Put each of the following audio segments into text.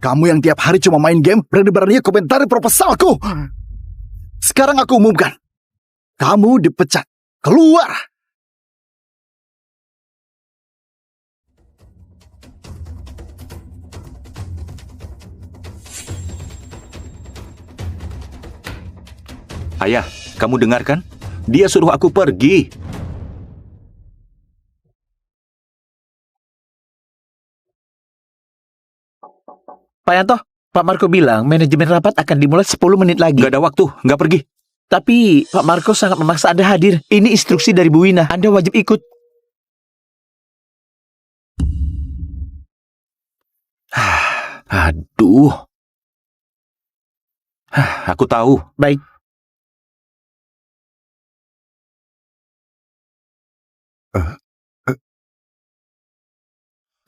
Kamu yang tiap hari cuma main game, berani-beraninya komentari proposalku. Sekarang aku umumkan. Kamu dipecat. Keluar! Ayah, kamu dengar kan? Dia suruh aku pergi. Pak Yanto, Pak Marco bilang manajemen rapat akan dimulai 10 menit lagi. Gak ada waktu, gak pergi. Tapi Pak Marco sangat memaksa Anda hadir. Ini instruksi dari Bu Wina. Anda wajib ikut. Aduh. Aku tahu. Baik.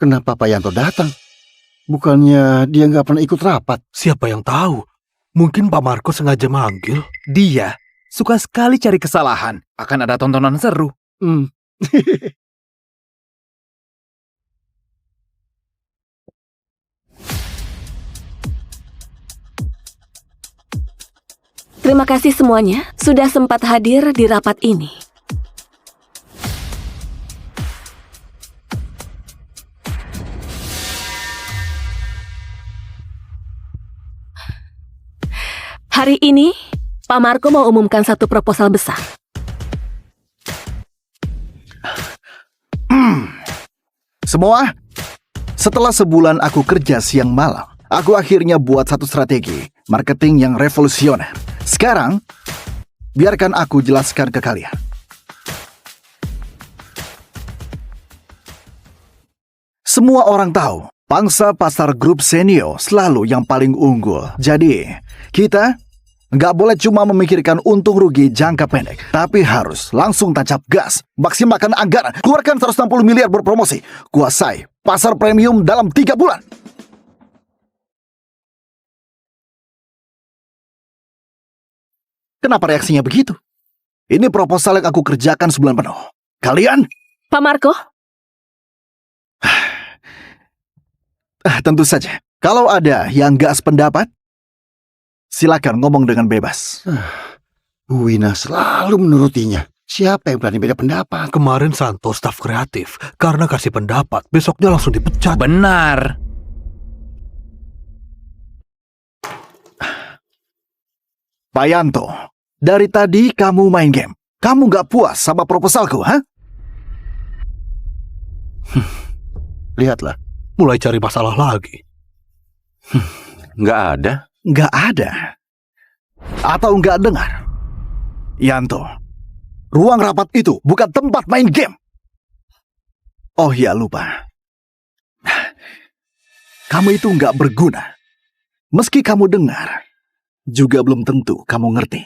Kenapa Pak Yanto datang? Bukannya dia nggak pernah ikut rapat? Siapa yang tahu? Mungkin Pak Marco sengaja manggil. Dia suka sekali cari kesalahan. Akan ada tontonan seru. Terima kasih semuanya sudah sempat hadir di rapat ini. Hari ini, Pak Marco mau umumkan satu proposal besar. Semua, setelah sebulan aku kerja siang malam, aku akhirnya buat satu strategi marketing yang revolusioner. Sekarang, biarkan aku jelaskan ke kalian. Semua orang tahu, pangsa pasar grup Senio selalu yang paling unggul. Jadi, kita nggak boleh cuma memikirkan untung rugi jangka pendek, tapi harus langsung tancap gas, maksimalkan anggaran, keluarkan 160 miliar berpromosi, kuasai pasar premium dalam 3 bulan. Kenapa reaksinya begitu? Ini proposal yang aku kerjakan sebulan penuh. Kalian? Pak Marco? Tentu saja. Kalau ada yang nggak sependapat, silakan ngomong dengan bebas. Bu Wina selalu menurutinya. Siapa yang berani beda pendapat? Kemarin Santo staf kreatif. Karena kasih pendapat, besoknya langsung dipecat. Benar. Pak Yanto, dari tadi kamu main game. Kamu nggak puas sama proposalku, ha? Lihatlah. Mulai cari masalah lagi. Nggak ada. Nggak ada. Atau nggak dengar? Yanto, ruang rapat itu bukan tempat main game. Oh ya, lupa. Kamu itu nggak berguna. Meski kamu dengar, juga belum tentu kamu ngerti.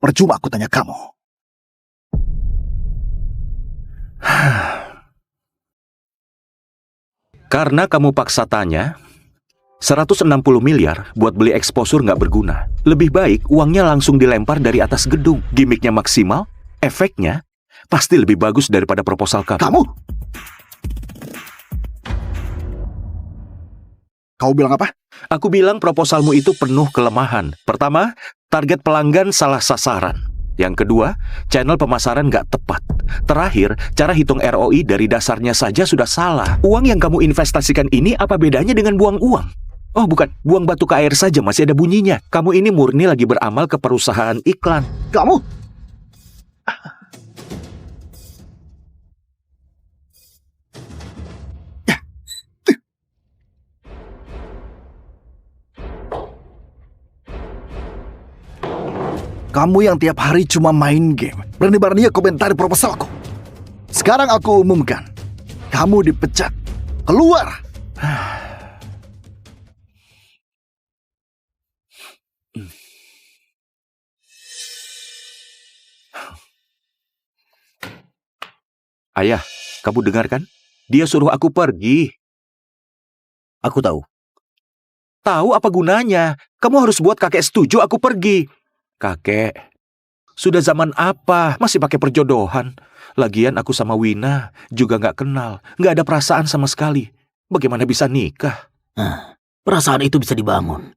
Percuma aku tanya kamu. Karena kamu paksa tanya, 160 miliar buat beli exposure nggak berguna. Lebih baik uangnya langsung dilempar dari atas gedung. Gimiknya maksimal, efeknya pasti lebih bagus daripada proposal kamu. Kamu? Kau bilang apa? Aku bilang proposalmu itu penuh kelemahan. Pertama, target pelanggan salah sasaran. Yang kedua, channel pemasaran nggak tepat. Terakhir, cara hitung ROI dari dasarnya saja sudah salah. Uang yang kamu investasikan ini apa bedanya dengan buang uang? Oh bukan, buang batu ke air saja masih ada bunyinya. Kamu ini murni lagi beramal ke perusahaan iklan. Kamu? Kamu yang tiap hari cuma main game, berani-beraninya komentari proposalku. Sekarang aku umumkan, kamu dipecat. Keluar! Ayah, kamu dengar kan? Dia suruh aku pergi. Aku tahu. Tahu apa gunanya? Kamu harus buat kakek setuju aku pergi. Kakek, sudah zaman apa masih pakai perjodohan? Lagian aku sama Wina juga nggak kenal, nggak ada perasaan sama sekali. Bagaimana bisa nikah? Perasaan itu bisa dibangun.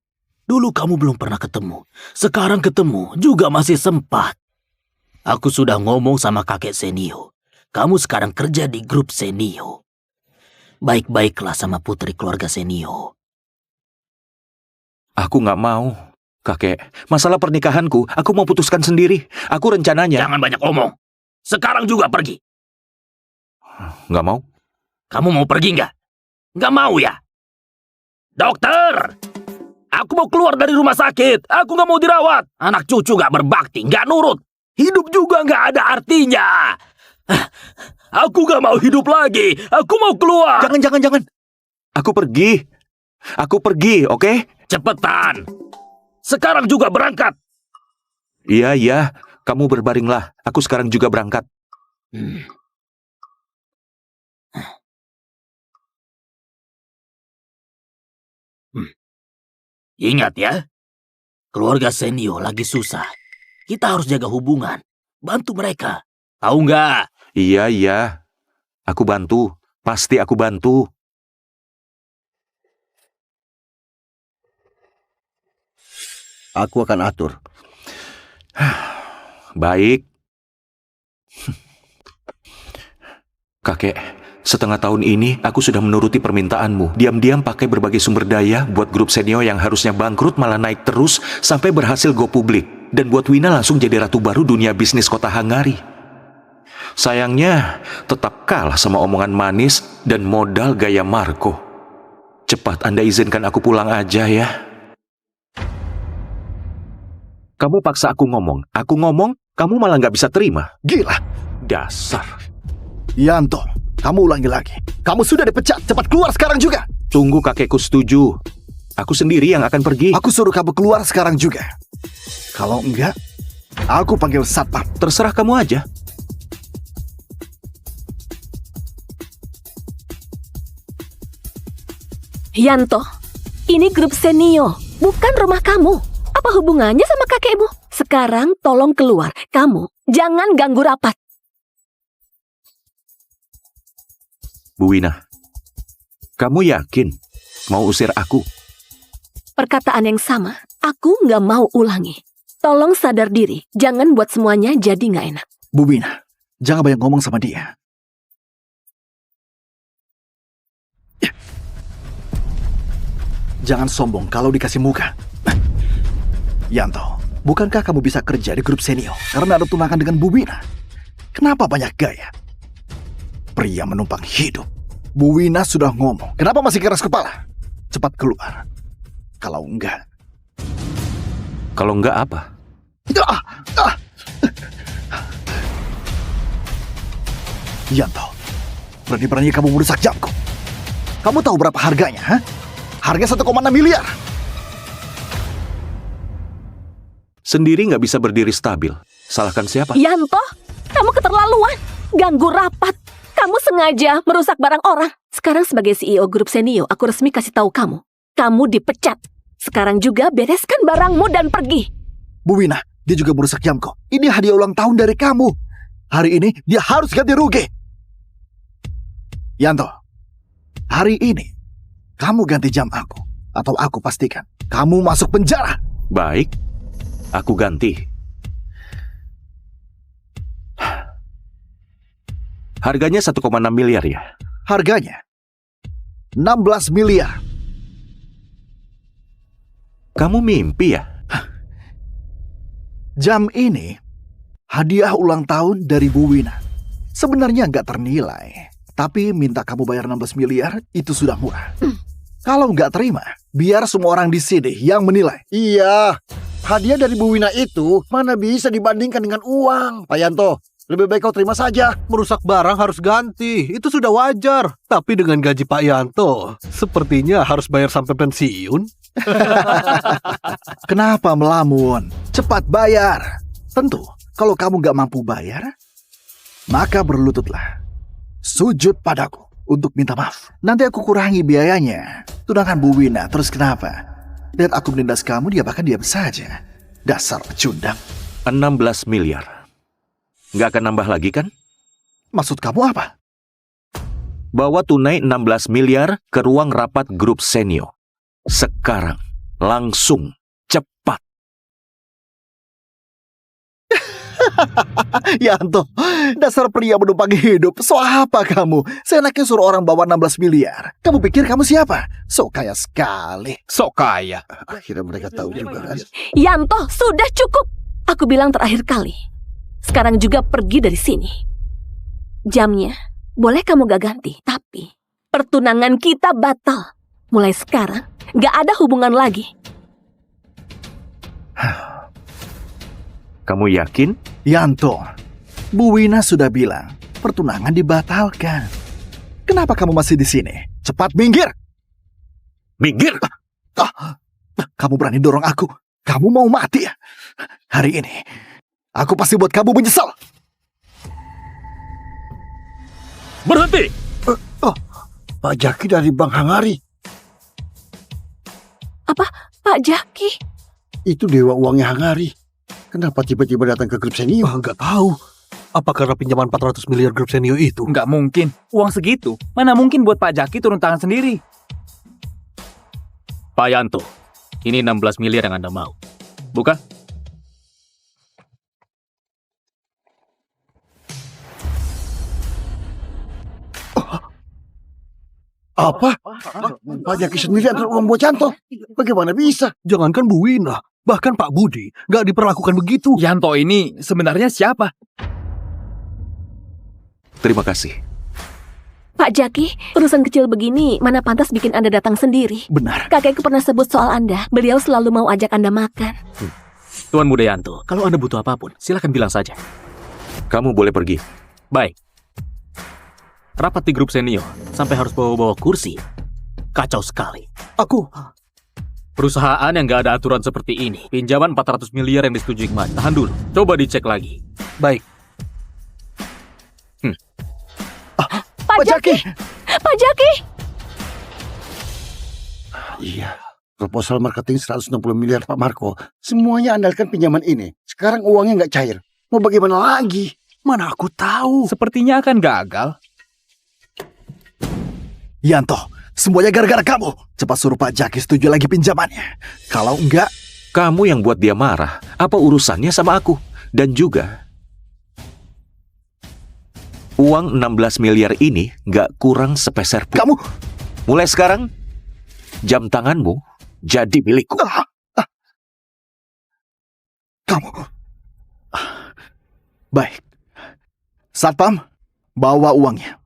Dulu kamu belum pernah ketemu. Sekarang ketemu juga masih sempat. Aku sudah ngomong sama kakek Senio. Kamu sekarang kerja di grup Senio. Baik-baiklah sama putri keluarga Senio. Aku nggak mau, kakek. Masalah pernikahanku, aku mau putuskan sendiri. Aku rencananya... Jangan banyak omong. Sekarang juga pergi. Nggak mau? Kamu mau pergi nggak? Nggak mau ya? Dokter! Aku mau keluar dari rumah sakit. Aku nggak mau dirawat. Anak cucu nggak berbakti, nggak nurut. Hidup juga nggak ada artinya. Aku nggak mau hidup lagi. Aku mau keluar. Jangan. Aku pergi, oke? Cepetan. Sekarang juga berangkat. Iya. Kamu berbaringlah. Aku sekarang juga berangkat. Ingat ya, keluarga Senio lagi susah. Kita harus jaga hubungan, bantu mereka. Tahu nggak? Iya. Aku bantu. Pasti aku bantu. Aku akan atur. Baik. Kakek, setengah tahun ini aku sudah menuruti permintaanmu. Diam-diam pakai berbagai sumber daya buat grup Senio yang harusnya bangkrut malah naik terus sampai berhasil go publik. Dan buat Wina langsung jadi ratu baru dunia bisnis kota Hangari. Sayangnya, tetap kalah sama omongan manis dan modal gaya Marco. Cepat Anda izinkan aku pulang aja ya. Kamu paksa aku ngomong, kamu malah nggak bisa terima. Gila. Dasar. Yanto, kamu ulangi lagi. Kamu sudah dipecat. Cepat keluar sekarang juga. Tunggu kakekku setuju. Aku sendiri yang akan pergi. Aku suruh kamu keluar sekarang juga. Kalau enggak, aku panggil satpam. Terserah kamu aja. Yanto, ini grup Senio, bukan rumah kamu. Apa hubungannya sama kakekmu? Sekarang tolong keluar. Kamu jangan ganggu rapat. Bu Wina, kamu yakin mau usir aku? Perkataan yang sama, aku nggak mau ulangi. Tolong sadar diri, jangan buat semuanya jadi nggak enak. Bu Wina, jangan banyak ngomong sama dia. Jangan sombong kalau dikasih muka. Yanto, bukankah kamu bisa kerja di grup Senio karena ada tunangan dengan Bu Wina? Kenapa banyak gaya? Pria menumpang hidup. Bu Wina sudah ngomong. Kenapa masih keras kepala? Cepat keluar. Kalau enggak... Kalau enggak apa? Yanto, berani-berani kamu merusak jamku. Kamu tahu berapa harganya, ha? Harga 1,6 miliar. Sendiri nggak bisa berdiri stabil. Salahkan siapa? Yanto, kamu keterlaluan. Ganggu rapat. Kamu sengaja merusak barang orang. Sekarang sebagai CEO grup Senio, aku resmi kasih tahu kamu. Kamu dipecat. Sekarang juga bereskan barangmu dan pergi. Bu Wina, dia juga merusak jamku. Ini hadiah ulang tahun dari kamu. Hari ini dia harus ganti rugi. Yanto, hari ini kamu ganti jam aku. Atau aku pastikan kamu masuk penjara. Baik, aku ganti. Harganya 1,6 miliar ya? Harganya 16 miliar. Kamu mimpi ya? Jam ini hadiah ulang tahun dari Bu Wina. Sebenarnya nggak ternilai. Tapi minta kamu bayar 16 miliar itu sudah murah. Kalau nggak terima, biar semua orang di sini yang menilai. Iya, hadiah dari Bu Wina itu mana bisa dibandingkan dengan uang. Pak Yanto, lebih baik kau terima saja. Merusak barang harus ganti, itu sudah wajar. Tapi dengan gaji Pak Yanto, sepertinya harus bayar sampai pensiun. Kenapa melamun? Cepat bayar. Tentu, kalau kamu nggak mampu bayar, maka berlututlah. Sujud padaku untuk minta maaf. Nanti aku kurangi biayanya. Tunangan Bu Wina, terus kenapa? Lihat aku menindas kamu, dia bahkan diam saja. Dasar pecundang. 16 miliar. Nggak akan nambah lagi kan? Maksud kamu apa? Bawa tunai 16 miliar ke ruang rapat grup Senio. Sekarang, langsung, cepat. Yanto, dasar pria menumpang hidup. So apa kamu? Seenaknya suruh orang bawa 16 miliar. Kamu pikir kamu siapa? So kaya sekali. Sok kaya. Akhirnya mereka tahu juga kan. Yanto, sudah cukup. Aku bilang terakhir kali. Sekarang juga pergi dari sini. Jamnya, boleh kamu gak ganti, tapi pertunangan kita batal. Mulai sekarang, gak ada hubungan lagi. Kamu yakin? Yanto, Bu Wina sudah bilang pertunangan dibatalkan. Kenapa kamu masih di sini? Cepat minggir! Minggir! Kamu berani dorong aku? Kamu mau mati ya? Hari ini, aku pasti buat kamu menyesal. Berhenti! Pak Jaki dari Bang Hangari. Apa, Pak Jaki? Itu dewa uangnya Hangari. Kenapa tiba-tiba datang ke grup senior? Nggak tahu. Apa karena pinjaman 400 miliar grup senior itu? Nggak mungkin. Uang segitu. Mana mungkin buat Pak Jaki turun tangan sendiri. Pak Yanto, ini 16 miliar yang Anda mau. Bukan? Apa? Pak Jaki sendiri antar uang buat Yanto. Bagaimana bisa? Jangankan Bu Wina, bahkan Pak Budi nggak diperlakukan begitu. Yanto ini sebenarnya siapa? Terima kasih. Pak Jaki, urusan kecil begini mana pantas bikin Anda datang sendiri. Benar. Kakekku pernah sebut soal Anda. Beliau selalu mau ajak Anda makan. Tuan Muda Yanto, kalau Anda butuh apapun, silakan bilang saja. Kamu boleh pergi. Baik. Rapat di grup senior, sampai harus bawa-bawa kursi. Kacau sekali. Aku Perusahaan yang nggak ada aturan seperti ini, pinjaman 400 miliar yang disetujui kemarin. Tahan dulu, coba dicek lagi. baik. Pak Jaki! Pak Jaki! Iya. Proposal marketing 160 miliar Pak Marco. Semuanya andalkan pinjaman ini. Sekarang uangnya nggak cair. Mau bagaimana lagi? Mana aku tahu. Sepertinya akan gagal. Yanto, semuanya gara-gara kamu. Cepat suruh Pak Jaki setuju lagi pinjamannya. Kalau enggak, Kamu yang buat dia marah. Apa urusannya sama aku? Dan juga, uang 16 miliar ini nggak kurang sepeser pun. kamu... Mulai sekarang, jam tanganmu jadi milikku. Kamu... Baik. Satpam, bawa uangnya.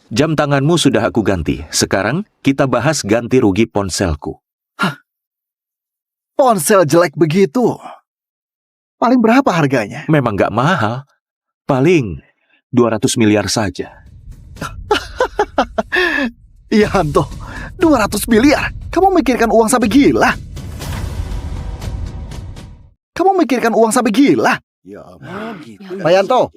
Jam tanganmu sudah aku ganti. Sekarang kita bahas ganti rugi ponselku. Ponsel jelek begitu. Paling berapa harganya? Memang nggak mahal. Paling 200 miliar saja. Yanto, 200 miliar? Kamu mikirkan uang sampai gila? Kamu mikirkan uang sampai gila? Ya Pak Yanto,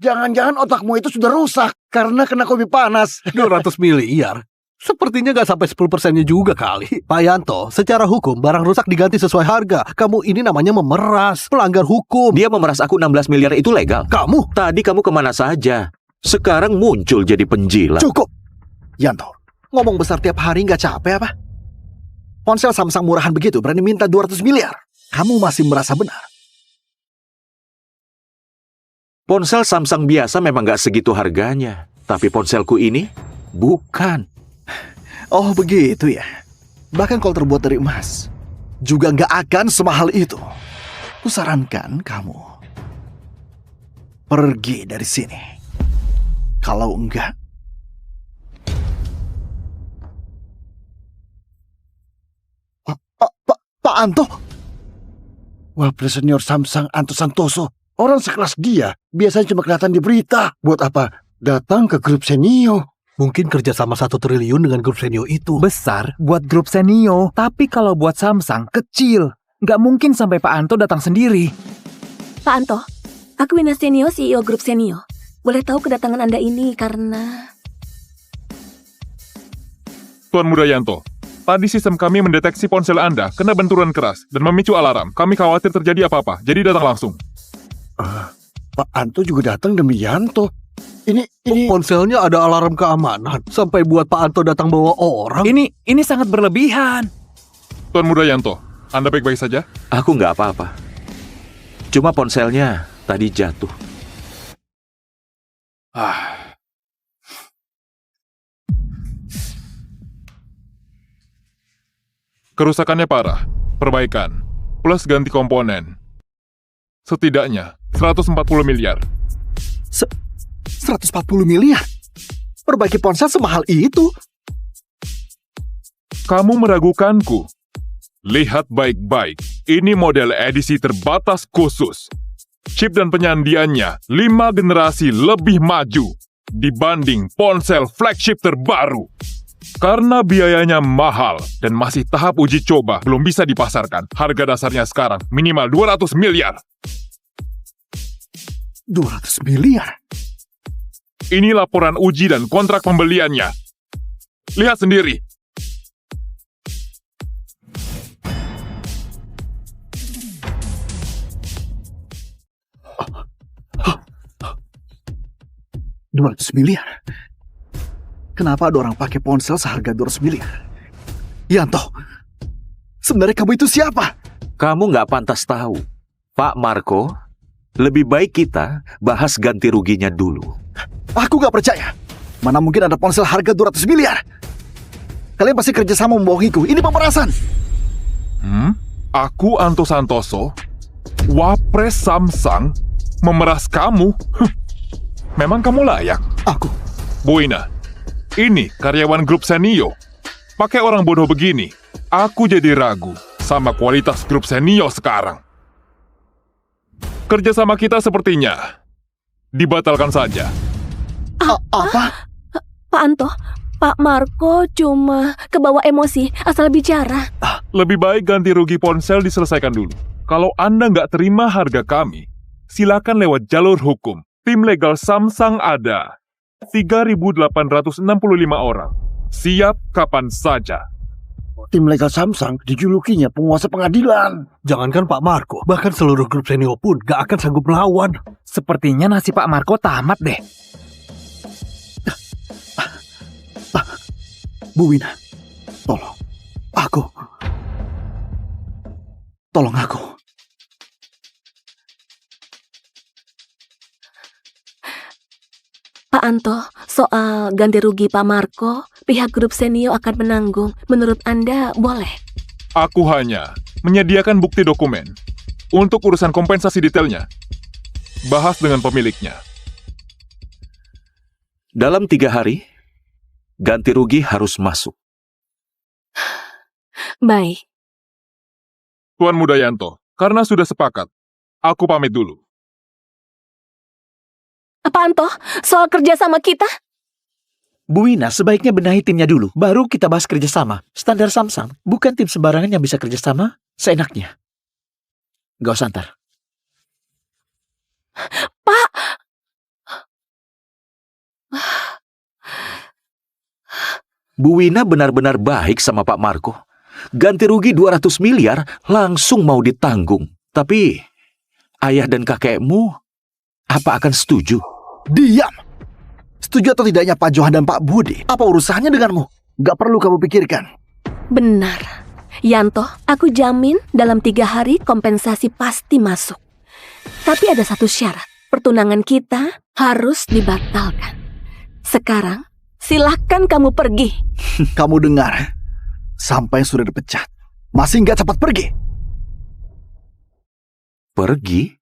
jangan-jangan otakmu itu sudah rusak karena kena kopi panas. 200 miliar. Sepertinya nggak sampai 10%-nya juga kali. Pak Yanto, secara hukum barang rusak diganti sesuai harga. Kamu ini namanya memeras, pelanggar hukum. Dia memeras aku 16 miliar itu legal. Kamu Tadi kamu kemana saja? Sekarang muncul jadi penjilat. Cukup. Yanto, ngomong besar tiap hari nggak capek apa? Ponsel Samsung murahan begitu berani minta 200 miliar. Kamu masih merasa benar? Ponsel Samsung biasa memang nggak segitu harganya. Tapi ponselku ini bukan. Oh begitu ya. Bahkan kalau terbuat dari emas juga nggak akan semahal itu. Kusarankan kamu pergi dari sini. Kalau enggak, Pak Anto. Wapres senior Samsung Anto Santoso. Orang sekelas dia biasanya cuma kelihatan di berita. Buat apa? Datang ke grup senior. mungkin kerja sama 1 triliun dengan grup senior itu. Besar buat grup senior, tapi kalau buat Samsung kecil. Nggak mungkin sampai Pak Anto datang sendiri. Pak Anto, aku Wina Senio, CEO grup senior. Boleh tahu kedatangan Anda ini karena... Tuan Muda Yanto, tadi sistem kami mendeteksi ponsel Anda kena benturan keras dan memicu alarm. Kami khawatir terjadi apa-apa, jadi datang langsung. Pak Anto juga datang demi Yanto. Ini Ponselnya ada alarm keamanan. Sampai buat Pak Anto datang bawa orang. Ini sangat berlebihan. Tuan Muda Yanto, Anda baik-baik saja? Aku nggak apa-apa. Cuma ponselnya tadi jatuh. Kerusakannya parah. Perbaikan. Plus ganti komponen. Setidaknya 140 miliar. 140 miliar? Perbaiki ponsel semahal itu? Kamu meragukanku? Lihat baik-baik. Ini model edisi terbatas khusus. Chip dan penyandiannya 5 generasi lebih maju dibanding ponsel flagship terbaru. Karena biayanya mahal dan masih tahap uji coba belum bisa dipasarkan, harga dasarnya sekarang minimal 200 miliar. 200 miliar? Ini laporan uji dan kontrak pembeliannya. Lihat sendiri. $200 miliar? Kenapa ada orang pakai ponsel seharga 200 miliar? Yanto, sebenarnya kamu itu siapa? Kamu nggak pantas tahu. Pak Marco, lebih baik kita bahas ganti ruginya dulu. Aku nggak percaya. Mana mungkin ada ponsel harga 200 miliar? Kalian pasti kerjasama membohongiku. Ini pemerasan. Aku Anto Santoso, Wapres Samsung, memeras kamu? Memang kamu layak? Aku. Bu Ina, ini karyawan grup Senio. Pakai orang bodoh begini, aku jadi ragu sama kualitas grup Senio sekarang. Kerjasama kita sepertinya dibatalkan saja. Apa? Pak Anto, Pak Marco cuma kebawa emosi asal bicara. Lebih baik ganti rugi ponsel diselesaikan dulu. Kalau Anda nggak terima harga kami, silakan lewat jalur hukum. Tim legal Samsung ada. 3.865 orang. Siap kapan saja. tim legal Samsung dijulukinya penguasa pengadilan. Jangankan Pak Marco, bahkan seluruh grup Senio pun gak akan sanggup melawan. Sepertinya nasib Pak Marco tamat deh. Bu Wina, tolong aku. Pak Anto, soal ganti rugi Pak Marco, pihak grup Senio akan menanggung. Menurut Anda boleh? Aku hanya menyediakan bukti dokumen. Untuk urusan kompensasi detailnya, bahas dengan pemiliknya. Dalam 3 hari, ganti rugi harus masuk. Baik. Tuan Muda Yanto, karena sudah sepakat, aku pamit dulu. Pak Anto, soal kerja sama kita? Bu Wina sebaiknya benahi timnya dulu, baru kita bahas kerjasama. Standar Samsung, bukan tim sembarangan yang bisa kerjasama seenaknya. Gak usah antar. Pak! Bu Wina benar-benar baik sama Pak Marco. Ganti rugi 200 miliar langsung mau ditanggung. Tapi ayah dan kakekmu apa akan setuju? Diam! Setuju atau tidaknya Pak Johan dan Pak Budi? Apa urusannya denganmu? Gak perlu kamu pikirkan. Benar. Yanto, aku jamin dalam 3 hari kompensasi pasti masuk. Tapi ada satu syarat. Pertunangan kita harus dibatalkan. Sekarang, silahkan kamu pergi. Kamu dengar? Sampai sudah dipecat. Masih gak cepat pergi? Pergi?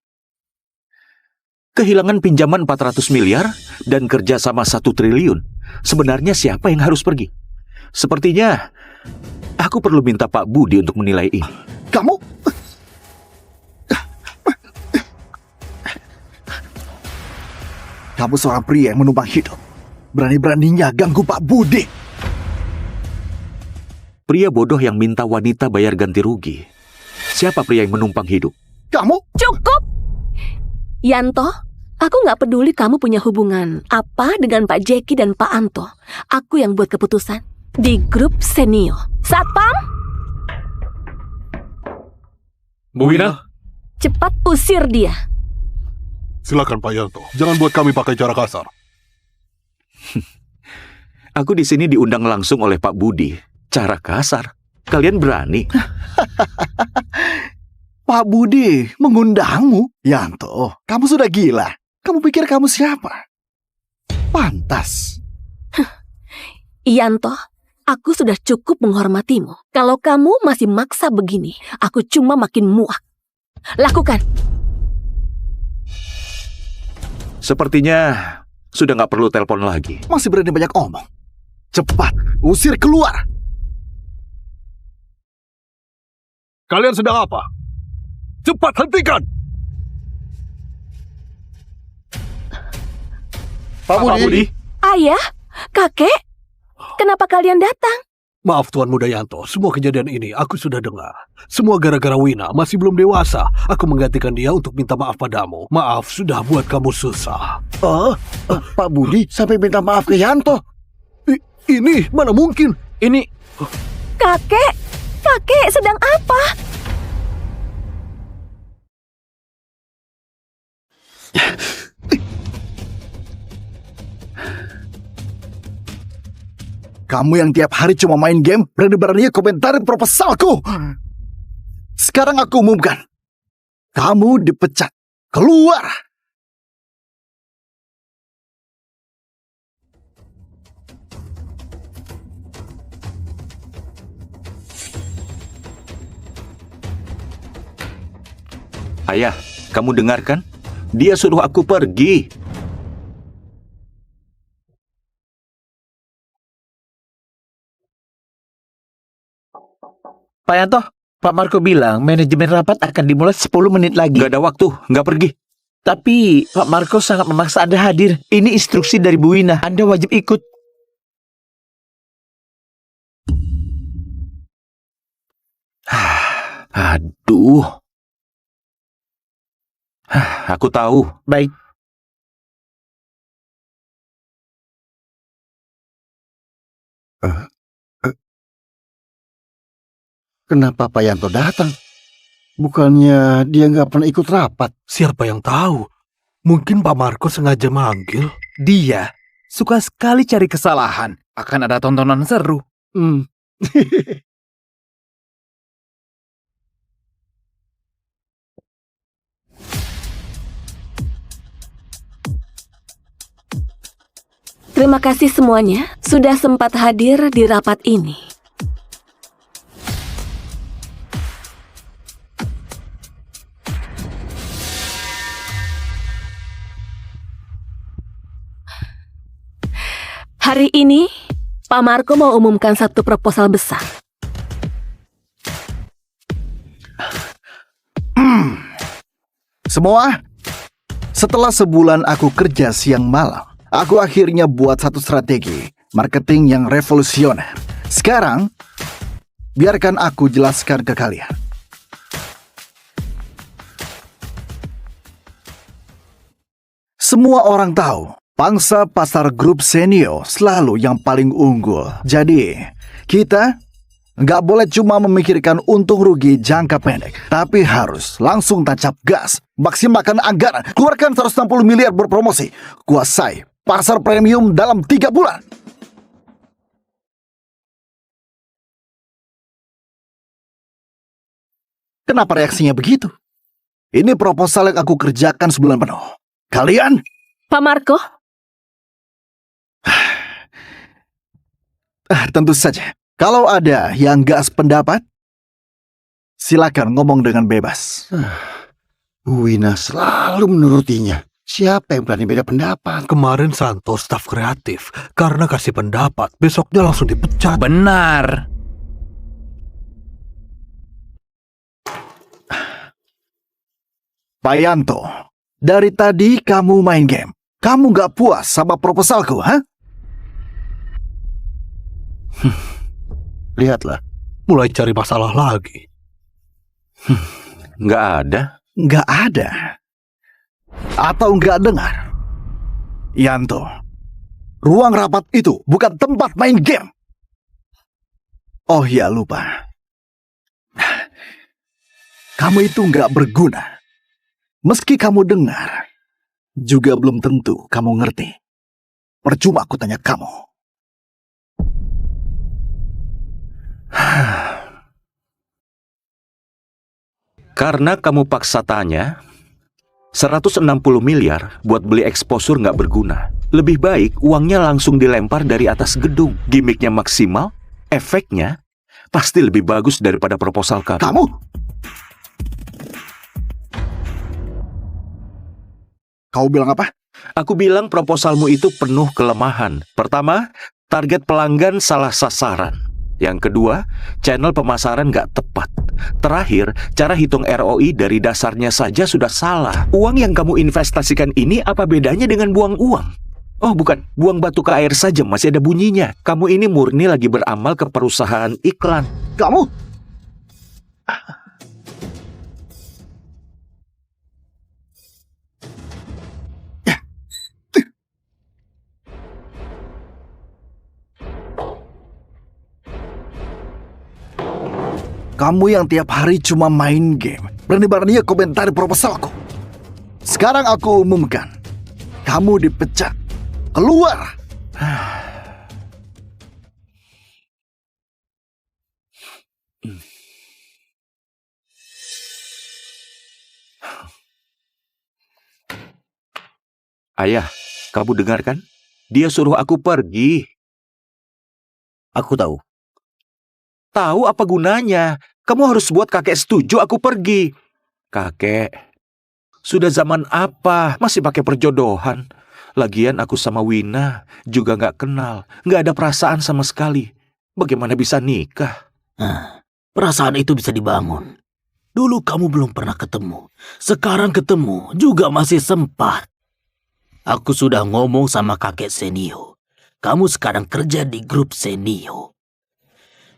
Kehilangan pinjaman 400 miliar dan kerja sama 1 triliun. Sebenarnya siapa yang harus pergi? Sepertinya aku perlu minta Pak Budi untuk menilai ini. Kamu? Kamu seorang pria yang menumpang hidup. Berani-beraninya ganggu Pak Budi. Pria bodoh yang minta wanita bayar ganti rugi. Siapa pria yang menumpang hidup? Kamu? Cukup! Yanto, aku gak peduli kamu punya hubungan apa dengan Pak Jeki dan Pak Anto. Aku yang buat keputusan di grup Senio. Satpam! Bu Wina? Cepat usir dia. Silakan Pak Yanto, jangan buat kami pakai cara kasar. Aku di sini diundang langsung oleh Pak Budi. Cara kasar. Kalian berani? Pak Budi mengundangmu? Yanto, kamu sudah gila. Kamu pikir kamu siapa? Pantas. Yanto, aku sudah cukup menghormatimu. Kalau kamu masih maksa begini, aku cuma makin muak. Lakukan. Sepertinya sudah nggak perlu telepon lagi. Masih berani banyak omong. Cepat, usir keluar. Kalian sedang apa? Cepat hentikan! Pak Budi. Ayah, kakek, kenapa kalian datang? Maaf Tuan Muda Yanto, semua kejadian ini aku sudah dengar. Semua gara-gara Wina, masih belum dewasa. Aku menggantikan dia untuk minta maaf padamu. Maaf sudah buat kamu susah. Pak Budi sampai minta maaf ke Yanto. Ini mana mungkin? Ini Kakek sedang apa? Kamu yang tiap hari cuma main game, berani-beraninya komentarin proposalku. Sekarang aku umumkan. Kamu dipecat. Keluar! Ayah, kamu dengarkan? Dia suruh aku pergi. Pak Yanto, Pak Marco bilang manajemen rapat akan dimulai 10 menit lagi. Gak ada waktu, nggak pergi. Tapi Pak Marco sangat memaksa Anda hadir. Ini instruksi dari Bu Wina. Anda wajib ikut. Aduh. Aku tahu. Baik. Kenapa Pak Yanto datang? Bukannya dia nggak pernah ikut rapat? Siapa yang tahu? Mungkin Pak Marco sengaja manggil. Dia suka sekali cari kesalahan. Akan ada tontonan seru. Terima kasih semuanya sudah sempat hadir di rapat ini. Hari ini, Pak Marco mau umumkan satu proposal besar. Semua, setelah sebulan aku kerja siang malam, aku akhirnya buat satu strategi marketing yang revolusioner. Sekarang, biarkan aku jelaskan ke kalian. Semua orang tahu, pangsa pasar grup Senio selalu yang paling unggul. Jadi, kita nggak boleh cuma memikirkan untung rugi jangka pendek, tapi harus langsung tancap gas, maksimalkan anggaran, keluarkan 160 miliar berpromosi, kuasai pasar premium dalam 3 bulan. Kenapa reaksinya begitu? Ini proposal yang aku kerjakan sebulan penuh. Kalian? Pak Marco, Tentu saja. Kalau ada yang nggak sependapat, silakan ngomong dengan bebas. Bu Wina selalu menurutinya. Siapa yang berani beda pendapat? Kemarin Santo staf kreatif. Karena kasih pendapat, besoknya langsung dipecat. Benar. Pak Yanto, dari tadi kamu main game. Kamu nggak puas sama proposalku, ha? Lihatlah. Mulai cari masalah lagi. Nggak ada. Nggak ada. Atau nggak dengar? Yanto, ruang rapat itu bukan tempat main game. Oh ya, lupa. Kamu itu nggak berguna. Meski kamu dengar, juga belum tentu kamu ngerti. Percuma aku tanya kamu. Karena kamu paksa tanya, 160 miliar buat beli exposure nggak berguna. Lebih baik uangnya langsung dilempar dari atas gedung. Gimiknya maksimal, efeknya pasti lebih bagus daripada proposal kamu. Kamu? Kau bilang apa? Aku bilang proposalmu itu penuh kelemahan. Pertama, target pelanggan salah sasaran. Yang kedua, channel pemasaran nggak tepat. Terakhir, cara hitung ROI dari dasarnya saja sudah salah. Uang yang kamu investasikan ini apa bedanya dengan buang uang? Oh bukan, buang batu ke air saja masih ada bunyinya. Kamu ini murni lagi beramal ke perusahaan iklan. Kamu? Kamu yang tiap hari cuma main game, berani-beraninya komentari proposalku. Sekarang aku umumkan, kamu dipecat. Keluar! Ayah, kamu dengar kan? Dia suruh aku pergi. Aku tahu. Tahu apa gunanya? Kamu harus buat kakek setuju aku pergi. Kakek, sudah zaman apa masih pakai perjodohan? Lagian aku sama Wina juga nggak kenal, nggak ada perasaan sama sekali. Bagaimana bisa nikah? Perasaan itu bisa dibangun. Dulu kamu belum pernah ketemu. Sekarang ketemu juga masih sempat. Aku sudah ngomong sama kakek Senio. Kamu sekarang kerja di grup Senio.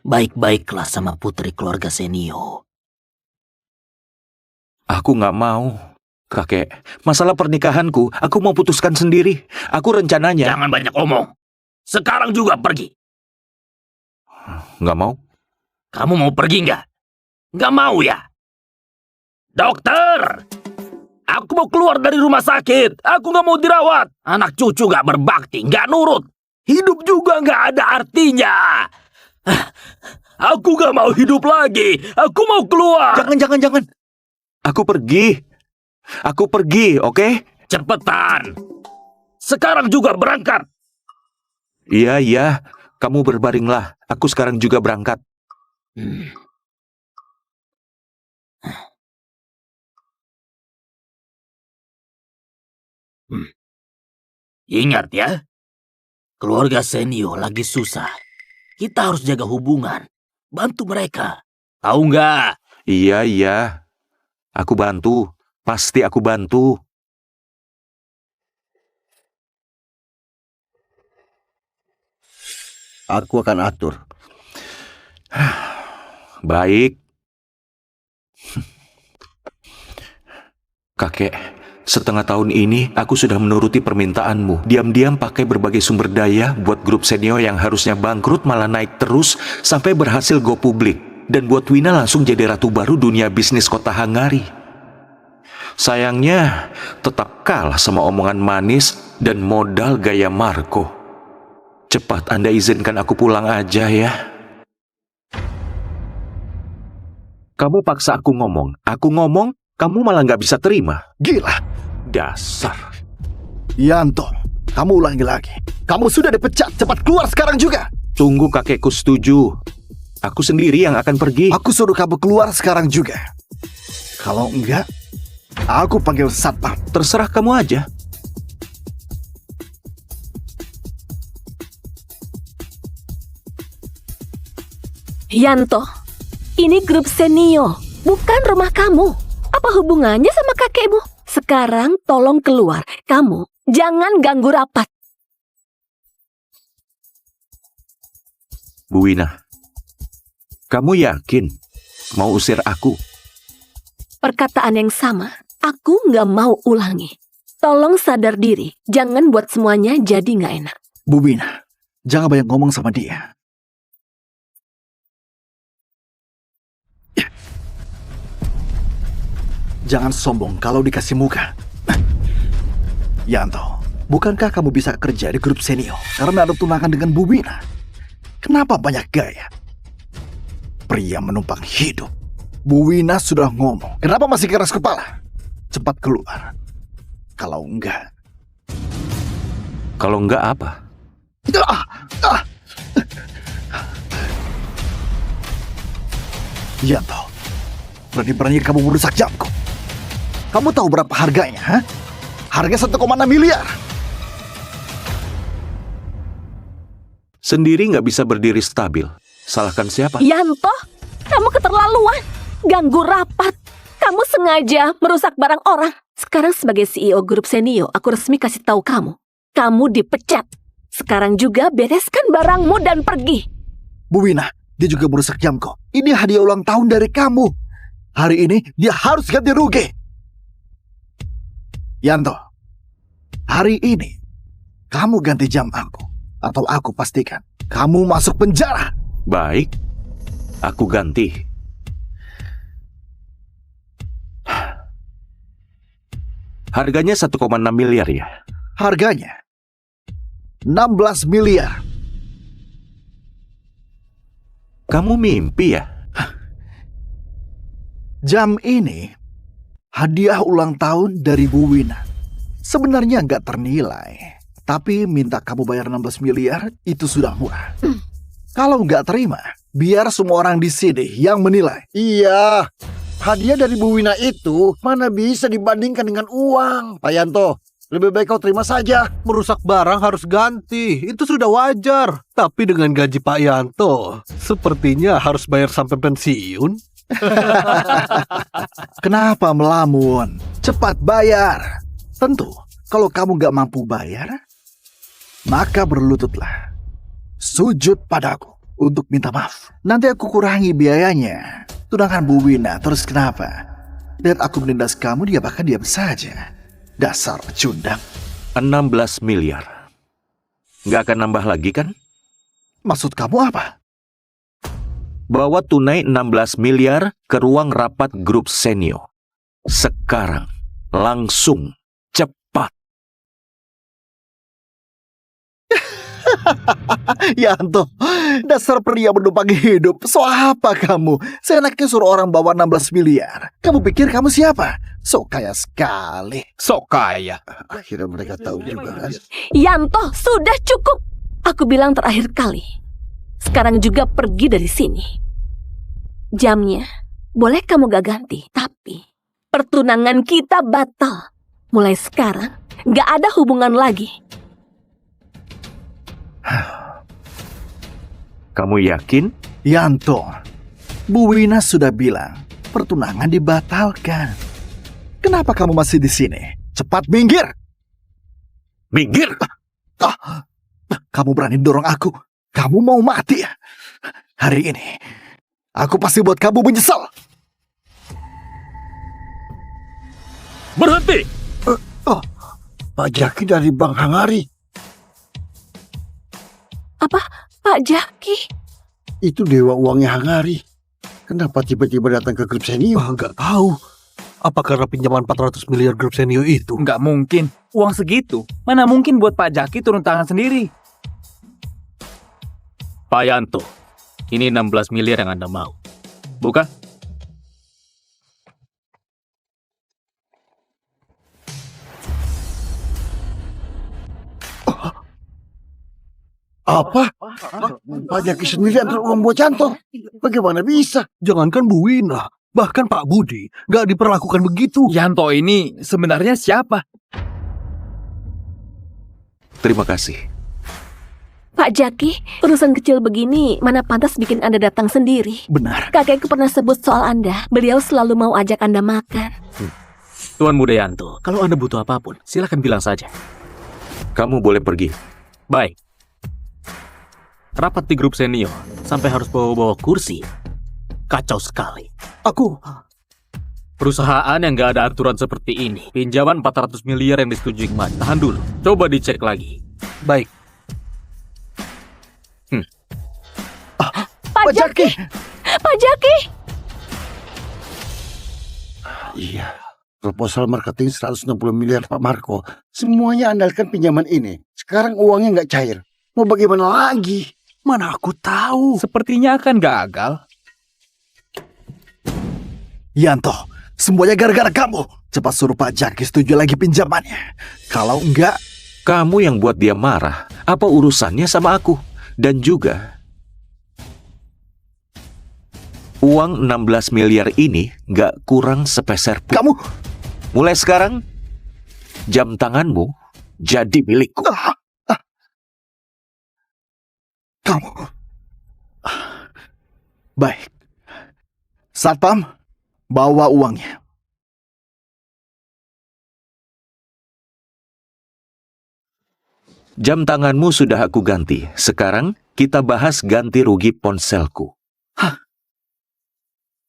Baik-baiklah sama putri keluarga Senio. Aku nggak mau. Kakek, masalah pernikahanku, aku mau putuskan sendiri. Aku rencananya... Jangan banyak omong. Sekarang juga pergi. Nggak mau? Kamu mau pergi nggak? Nggak mau ya? Dokter! Aku mau keluar dari rumah sakit. Aku nggak mau dirawat. Anak cucu nggak berbakti, nggak nurut. Hidup juga nggak ada artinya. Aku nggak mau hidup lagi. Aku mau keluar. Jangan. Aku pergi, oke? Cepetan. Sekarang juga berangkat. Iya. Kamu berbaringlah. Aku sekarang juga berangkat. Ingat ya. Keluarga Senio lagi susah. Kita harus jaga hubungan. Bantu mereka. Tahu nggak? Iya. Aku bantu. Pasti aku bantu. Aku akan atur. Baik. Kakek, setengah tahun ini aku sudah menuruti permintaanmu. Diam-diam pakai berbagai sumber daya buat grup Senio yang harusnya bangkrut malah naik terus sampai berhasil go publik. Dan buat Wina langsung jadi ratu baru dunia bisnis kota Hangari. Sayangnya, tetap kalah sama omongan manis dan modal gaya Marco. Cepat Anda izinkan aku pulang aja ya. Kamu paksa aku ngomong, kamu malah nggak bisa terima. Gila. Dasar. Yanto, kamu ulangi lagi. Kamu sudah dipecat, cepat keluar sekarang juga. Tunggu kakekku setuju. Aku sendiri yang akan pergi. Aku suruh kamu keluar sekarang juga. Kalau enggak, aku panggil satpam. Terserah kamu aja. Yanto, ini grup Senio, bukan rumah kamu. Apa hubungannya sama kakekmu? Sekarang tolong keluar. Kamu jangan ganggu rapat. Bu Wina, kamu yakin mau usir aku? Perkataan yang sama, aku nggak mau ulangi. Tolong sadar diri, jangan buat semuanya jadi nggak enak. Bu Wina, jangan banyak ngomong sama dia. Jangan sombong kalau dikasih muka. Yanto, bukankah kamu bisa kerja di grup senior karena ada tunangan dengan Bu Wina? Kenapa banyak gaya? Pria menumpang hidup. Bu Wina sudah ngomong. Kenapa masih keras kepala? Cepat keluar. Kalau enggak... Kalau enggak apa? Yanto, berani-berani kamu merusak jamku. Kamu tahu berapa harganya, ha? Harga 1,6 miliar. Sendiri nggak bisa berdiri stabil. Salahkan siapa? Yanto, kamu keterlaluan. Ganggu rapat. Kamu sengaja merusak barang orang. Sekarang sebagai CEO grup Senio, aku resmi kasih tahu kamu. Kamu dipecat. Sekarang juga bereskan barangmu dan pergi. Bu Wina, dia juga merusak jamku. Ini hadiah ulang tahun dari kamu. Hari ini dia harus ganti rugi. Yanto, hari ini kamu ganti jam aku. Atau aku pastikan kamu masuk penjara. Baik, aku ganti. Harganya 1,6 miliar ya? Harganya 16 miliar. Kamu mimpi ya? Jam ini hadiah ulang tahun dari Bu Wina. Sebenarnya nggak ternilai. Tapi minta kamu bayar 16 miliar itu sudah murah. Kalau nggak terima, biar semua orang di sini yang menilai. Iya, hadiah dari Bu Wina itu mana bisa dibandingkan dengan uang. Pak Yanto, lebih baik kau terima saja. Merusak barang harus ganti. Itu sudah wajar. Tapi dengan gaji Pak Yanto, sepertinya harus bayar sampai pensiun. Kenapa melamun? Cepat bayar. Tentu, kalau kamu nggak mampu bayar, maka berlututlah. Sujud padaku untuk minta maaf. Nanti aku kurangi biayanya. Tunangan Bu Wina, terus kenapa? Lihat aku menindas kamu, dia bahkan diam saja. Dasar pecundang. 16 miliar. Nggak akan nambah lagi kan? Maksud kamu apa? Bawa tunai 16 miliar ke ruang rapat grup Senio. Sekarang. Langsung. Cepat. Yanto, dasar pria menumpang hidup. So apa kamu? Seenaknya suruh orang bawa 16 miliar. Kamu pikir kamu siapa? So kaya sekali. Sok kaya. Akhirnya mereka tahu juga kan. Yanto, sudah cukup. Aku bilang terakhir kali. Sekarang juga pergi dari sini. Jamnya, boleh kamu gak ganti, tapi pertunangan kita batal. Mulai sekarang, gak ada hubungan lagi. Kamu yakin? Yanto, Bu Wina sudah bilang pertunangan dibatalkan. Kenapa kamu masih di sini? Cepat minggir! Minggir! Kamu berani dorong aku? Kamu mau mati ya? Hari ini, aku pasti buat kamu menyesal. Berhenti! Pak Jaki dari Bank Hangari. Apa, Pak Jaki? Itu dewa uangnya Hangari. Kenapa tiba-tiba datang ke grup Senio? Nggak tahu. Apa karena pinjaman 400 miliar grup Senio itu? Nggak mungkin. Uang segitu. Mana mungkin buat Pak Jaki turun tangan sendiri. Pak Yanto, ini 16 miliar yang Anda mau. Bukan? Apa? Pak Jaki sendiri antar uang buat Canto. Bagaimana bisa? Jangankan Bu Wina, bahkan Pak Budi nggak diperlakukan begitu. Yanto ini sebenarnya siapa? Terima kasih. Pak Jaki, urusan kecil begini mana pantas bikin Anda datang sendiri. Benar. Kakekku pernah sebut soal Anda. Beliau selalu mau ajak Anda makan. Tuan Muda Yanto, kalau Anda butuh apapun, silakan bilang saja. Kamu boleh pergi. Baik. Rapat di grup Senio, sampai harus bawa-bawa kursi. Kacau sekali. Aku... Perusahaan yang gak ada aturan seperti ini. Pinjaman 400 miliar yang disetujui kemarin. Tahan dulu. Coba dicek lagi. Baik. Pak Jaki! Pak Jaki! Iya, Proposal marketing 160 miliar Pak Marco. Semuanya andalkan pinjaman ini. Sekarang uangnya nggak cair. Mau bagaimana lagi? Mana aku tahu. Sepertinya akan gagal. Yanto, semuanya gara-gara kamu. Cepat suruh Pak Jaki setuju lagi pinjamannya. Kalau enggak, Kamu yang buat dia marah. Apa urusannya sama aku? Dan juga uang 16 miliar ini nggak kurang sepeser pun. kamu... Mulai sekarang, jam tanganmu jadi milikku. Kamu... Baik. Satpam, bawa uangnya. Jam tanganmu sudah aku ganti. Sekarang kita bahas ganti rugi ponselku.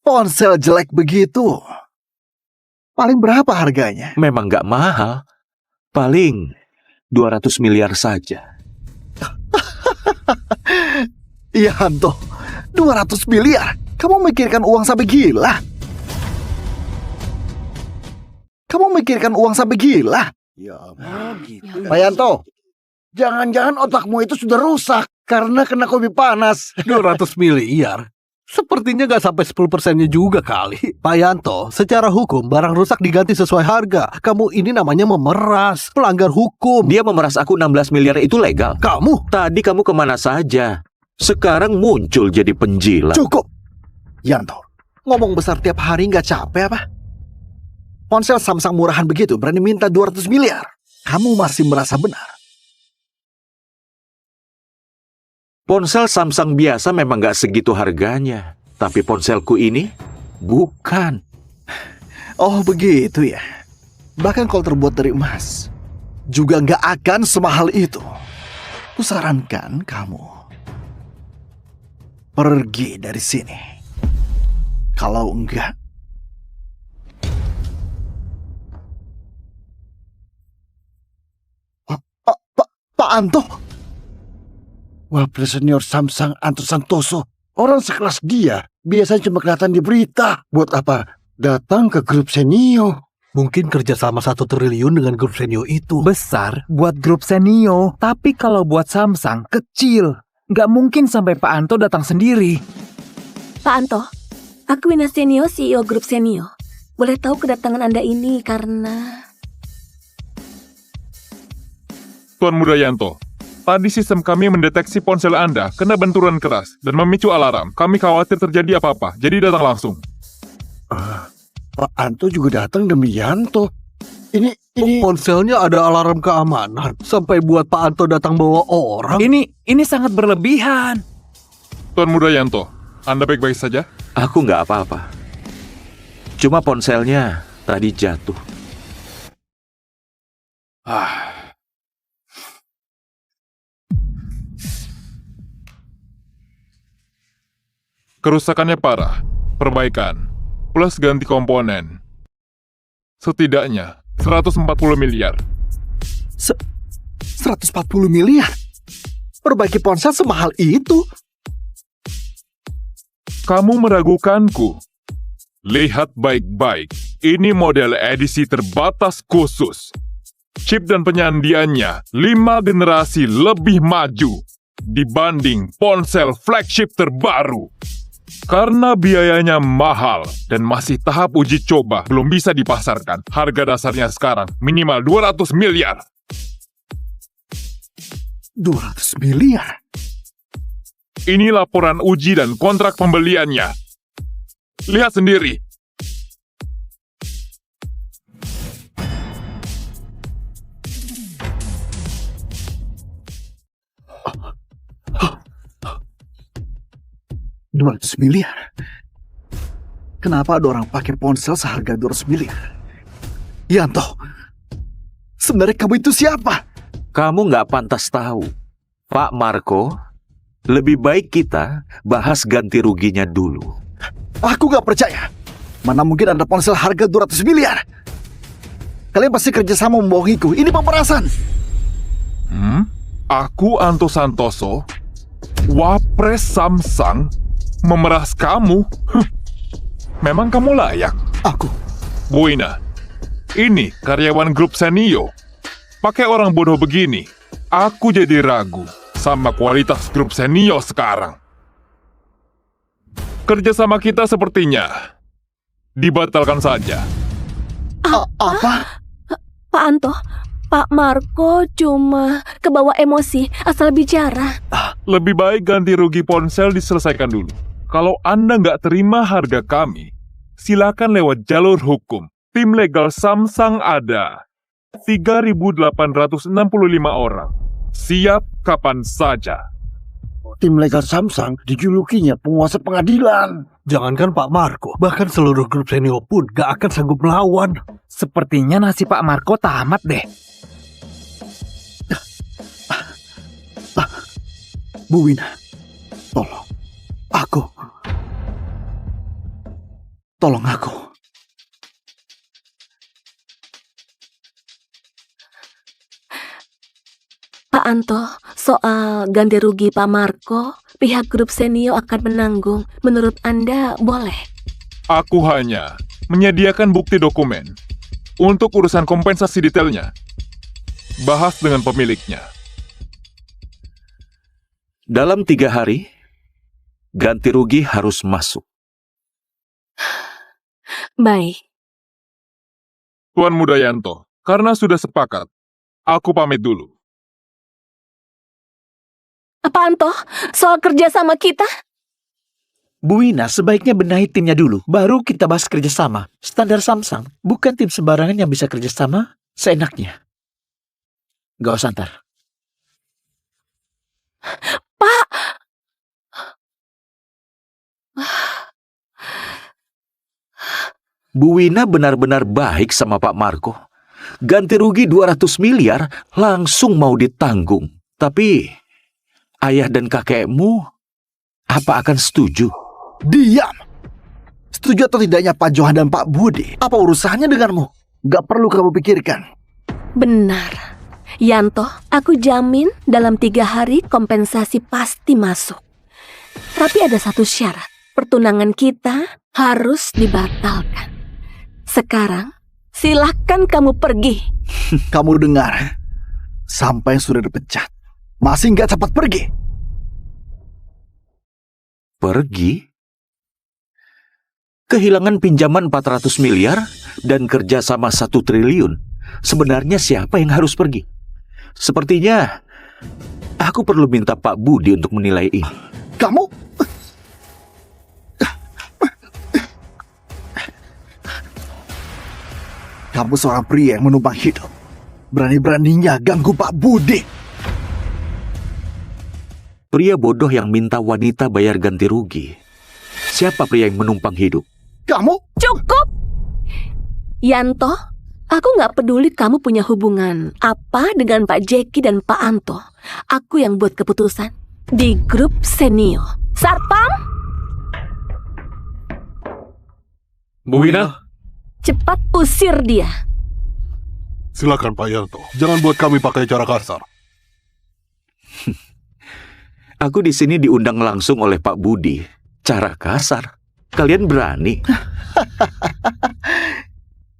Ponsel jelek begitu. Paling berapa harganya? Memang nggak mahal. Paling 200 miliar saja. Yanto, 200 miliar? Kamu mikirkan uang sampai gila? Kamu mikirkan uang sampai gila? Ya, gitu. Pak Yanto, jangan-jangan otakmu itu sudah rusak karena kena kopi panas. 200 miliar. Sepertinya nggak sampai 10%-nya juga kali. Pak Yanto, secara hukum barang rusak diganti sesuai harga. Kamu ini namanya memeras, pelanggar hukum. Dia memeras aku 16 miliar itu legal. Kamu? Tadi kamu kemana saja? Sekarang muncul jadi penjilat. Cukup. Yanto, ngomong besar tiap hari nggak capek apa? Ponsel Samsung murahan begitu berani minta 200 miliar. Kamu masih merasa benar. Ponsel Samsung biasa memang nggak segitu harganya. Tapi ponselku ini bukan. Oh begitu ya. Bahkan kalau terbuat dari emas, juga nggak akan semahal itu. Kusarankan kamu pergi dari sini. Kalau enggak, Pak Anto. Wapres senior Samsung Anto Santoso. Orang sekelas dia biasanya cuma kelihatan di berita. Buat apa datang ke grup Senio? Mungkin kerjasama 1 triliun dengan grup Senio itu. Besar buat grup Senio, tapi kalau buat Samsung kecil. Nggak mungkin sampai Pak Anto datang sendiri. Pak Anto, aku Wina Senio, CEO grup Senio. Boleh tahu kedatangan Anda ini karena... Tuan Muda Yanto, tadi sistem kami mendeteksi ponsel Anda kena benturan keras dan memicu alarm. Kami khawatir terjadi apa-apa, jadi datang langsung. Pak Anto juga datang demi Yanto. Ini Ponselnya ada alarm keamanan. Sampai buat Pak Anto datang bawa orang. Ini sangat berlebihan. Tuan Muda Yanto, Anda baik-baik saja? Aku nggak apa-apa. Cuma ponselnya tadi jatuh. Kerusakannya parah, perbaikan, plus ganti komponen. Setidaknya 140 miliar. 140 miliar? Perbaiki ponsel semahal itu? Kamu meragukanku. Lihat baik-baik, ini model edisi terbatas khusus. Chip dan penyandiannya 5 generasi lebih maju dibanding ponsel flagship terbaru. Karena biayanya mahal dan masih tahap uji coba belum bisa dipasarkan, harga dasarnya sekarang minimal 200 miliar. 200 miliar? Ini laporan uji dan kontrak pembeliannya. Lihat sendiri. $200 miliar? Kenapa ada orang pakai ponsel seharga 200 miliar? Yanto, sebenarnya kamu itu siapa? Kamu nggak pantas tahu. Pak Marco, lebih baik kita bahas ganti ruginya dulu. Aku nggak percaya. Mana mungkin ada ponsel harga 200 miliar? Kalian pasti kerjasama membohongiku. Ini pemerasan. Aku Anto Santoso, Wapres Samsung, memeras kamu? Memang kamu layak. Aku. Bu Ina, Ini karyawan grup Senio. Pakai orang bodoh begini, aku jadi ragu sama kualitas grup Senio sekarang. Kerjasama kita sepertinya dibatalkan saja. Apa? Pak Anto, Pak Marco cuma kebawa emosi asal bicara. Lebih baik ganti rugi ponsel diselesaikan dulu. Kalau Anda nggak terima harga kami, silakan lewat jalur hukum. Tim legal Samsung ada 3.865 orang. Siap kapan saja. Tim legal Samsung dijulukinya penguasa pengadilan. Jangankan Pak Marco, bahkan seluruh grup Senio pun gak akan sanggup melawan. Sepertinya nasib Pak Marco tamat deh. Bu Wina, tolong. Tolong aku. Pak Anto, soal ganti rugi Pak Marco, pihak grup Senio akan menanggung. Menurut Anda boleh? Aku hanya menyediakan bukti dokumen. Untuk urusan kompensasi detailnya, bahas dengan pemiliknya. Dalam 3 hari, ganti rugi harus masuk. Baik. Tuan Mudayanto, karena sudah sepakat, aku pamit dulu. Pak Anto, soal kerja sama kita? Bu Wina sebaiknya benahi timnya dulu, baru kita bahas kerjasama. Standar Samsung, bukan tim sembarangan yang bisa kerjasama seenaknya. Gak usah ntar. Pak! Bu Wina benar-benar baik sama Pak Marco. Ganti rugi 200 miliar langsung mau ditanggung. Tapi ayah dan kakekmu apa akan setuju? Diam! Setuju atau tidaknya Pak Johan dan Pak Budi? Apa urusannya denganmu? Gak perlu kamu pikirkan. Benar. Yanto, aku jamin dalam 3 hari kompensasi pasti masuk. Tapi ada satu syarat. Pertunangan kita harus dibatalkan. Sekarang, silahkan kamu pergi. Kamu dengar? Sampai sudah dipecat. Masih nggak cepat pergi? Pergi? Kehilangan pinjaman 400 miliar dan kerjasama 1 triliun. Sebenarnya siapa yang harus pergi? Sepertinya aku perlu minta Pak Budi untuk menilai ini. Kamu? Kamu seorang pria yang menumpang hidup. Berani-beraninya ganggu Pak Budi. Pria bodoh yang minta wanita bayar ganti rugi. Siapa pria yang menumpang hidup? Kamu? Cukup! Yanto, aku nggak peduli kamu punya hubungan apa dengan Pak Jeki dan Pak Anto. Aku yang buat keputusan di grup Senio. Sarpam, Bu Wina? cepat usir dia. Silakan Pak Yanto, jangan buat kami pakai cara kasar. Aku di sini diundang langsung oleh Pak Budi. Cara kasar? Kalian berani?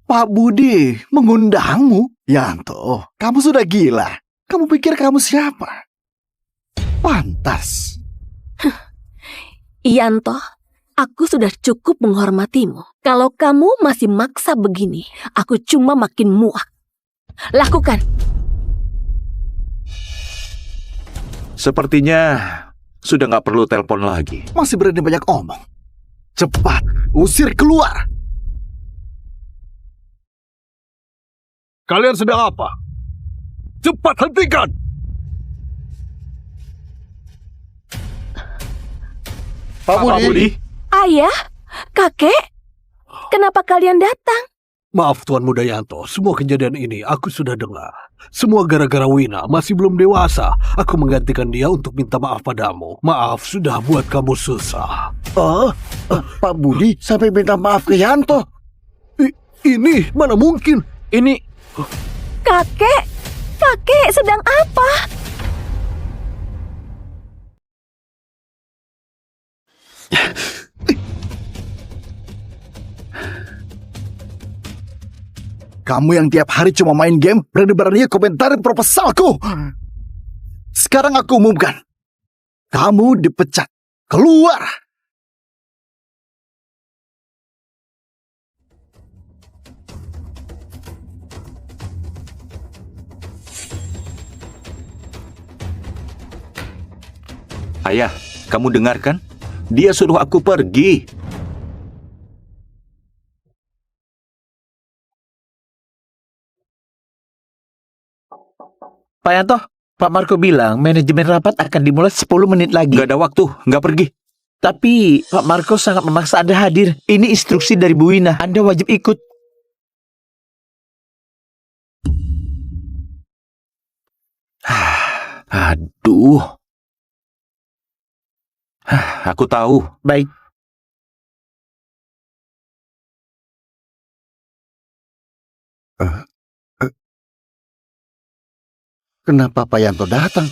Pak Budi mengundangmu? Yanto, kamu sudah gila. Kamu pikir kamu siapa? Pantas. Yanto, aku sudah cukup menghormatimu. Kalau kamu masih maksa begini, aku cuma makin muak. Lakukan. Sepertinya sudah nggak perlu telepon lagi. Masih berani banyak omong. Cepat, usir keluar. Kalian sedang apa? Cepat hentikan! Pak Budi, Ayah, kakek, kenapa kalian datang? Maaf Tuan Mudayanto, semua kejadian ini aku sudah dengar. Semua gara-gara Wina masih belum dewasa. Aku menggantikan dia untuk minta maaf padamu. Maaf sudah buat kamu susah. Pak Budi sampai minta maaf ke Yanto. Ini mana mungkin? Ini Kakek sedang apa? Kamu yang tiap hari cuma main game, berani-beraninya komentari proposalku. Sekarang aku umumkan. Kamu dipecat. Keluar! Ayah, kamu dengarkan? Dia suruh aku pergi. Pak Yanto, Pak Marco bilang manajemen rapat akan dimulai 10 menit lagi. Gak ada waktu, gak pergi. Tapi Pak Marco sangat memaksa Anda hadir. Ini instruksi dari Bu Wina. Anda wajib ikut. Aduh. Aku tahu. Baik. Kenapa Pak Yanto datang?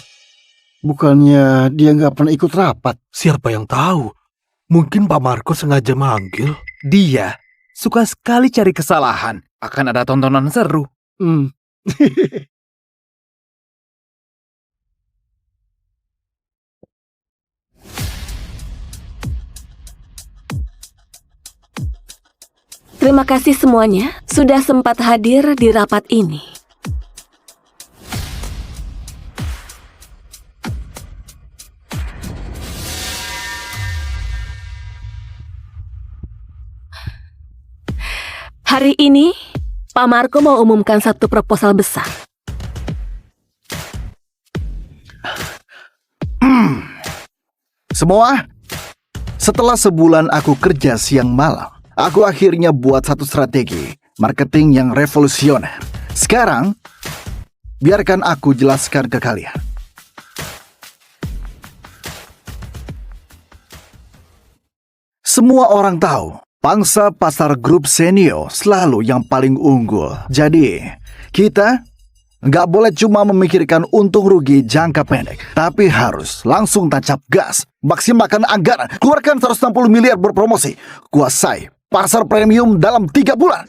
Bukannya dia nggak pernah ikut rapat? Siapa yang tahu? Mungkin Pak Marco sengaja manggil. Dia suka sekali cari kesalahan. Akan ada tontonan seru. Terima kasih semuanya sudah sempat hadir di rapat ini. Hari ini, Pak Marco mau umumkan satu proposal besar. Semua, setelah sebulan aku kerja siang malam, aku akhirnya buat satu strategi marketing yang revolusioner. Sekarang, biarkan aku jelaskan ke kalian. Semua orang tahu, pangsa pasar grup Senio selalu yang paling unggul. Jadi, kita nggak boleh cuma memikirkan untung rugi jangka pendek, tapi harus langsung tancap gas, maksimalkan anggaran, keluarkan 160 miliar berpromosi, kuasai pasar premium dalam 3 bulan.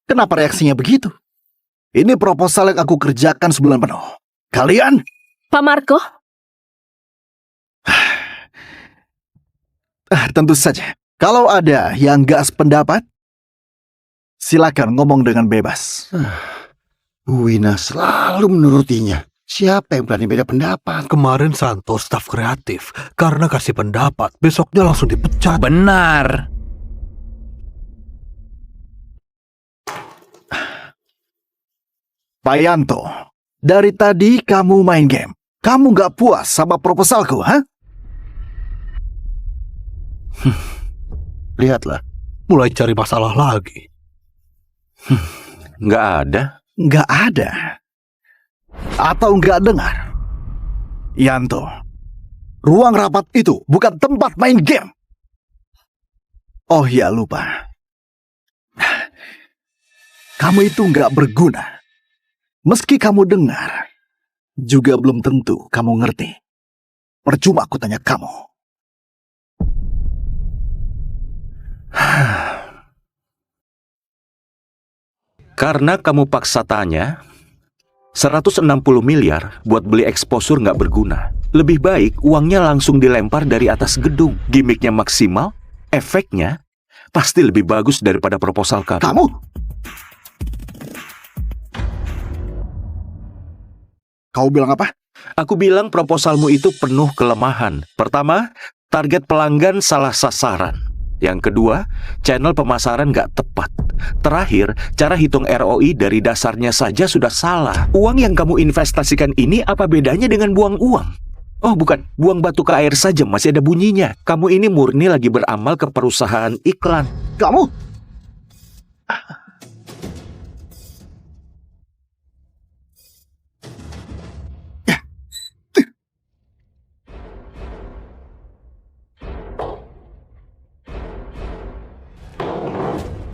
Kenapa reaksinya begitu? Ini proposal yang aku kerjakan sebulan penuh. Kalian? Pak Marco, Tentu saja. Kalau ada yang nggak sependapat, silakan ngomong dengan bebas. Bu Wina selalu menurutinya. Siapa yang berani beda pendapat? Kemarin Santo staf kreatif. Karena kasih pendapat, besoknya langsung dipecat. Benar. Pak Yanto, dari tadi kamu main game. Kamu nggak puas sama proposalku, ha? Lihatlah. Mulai cari masalah lagi. Nggak ada. Nggak ada. Atau nggak dengar? Yanto, ruang rapat itu bukan tempat main game. Oh ya, lupa. Kamu itu nggak berguna. Meski kamu dengar, juga belum tentu kamu ngerti. Percuma aku tanya kamu. Karena kamu paksa tanya, 160 miliar buat beli exposure nggak berguna. Lebih baik uangnya langsung dilempar dari atas gedung. Gimiknya maksimal, efeknya pasti lebih bagus daripada proposal kamu. Kamu? Kau bilang apa? Aku bilang proposalmu itu penuh kelemahan. Pertama, target pelanggan salah sasaran. Yang kedua, channel pemasaran nggak tepat. Terakhir, cara hitung ROI dari dasarnya saja sudah salah. Uang yang kamu investasikan ini apa bedanya dengan buang uang? Oh bukan, buang batu ke air saja masih ada bunyinya. Kamu ini murni lagi beramal ke perusahaan iklan. Kamu?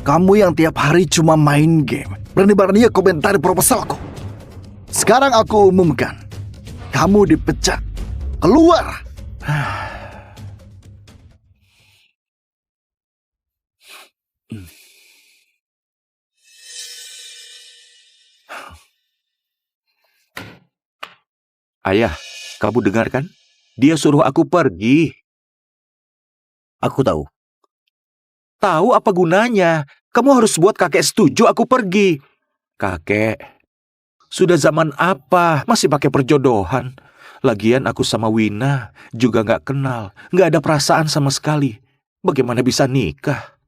Kamu yang tiap hari cuma main game, berani-beraninya komentari proposalku. Sekarang aku umumkan, kamu dipecat. Keluar! Ayah, kamu dengar kan? Dia suruh aku pergi. Aku tahu. Tahu apa gunanya? Kamu harus buat kakek setuju aku pergi. Kakek, sudah zaman apa masih pakai perjodohan? Lagian aku sama Wina juga nggak kenal, nggak ada perasaan sama sekali. Bagaimana bisa nikah?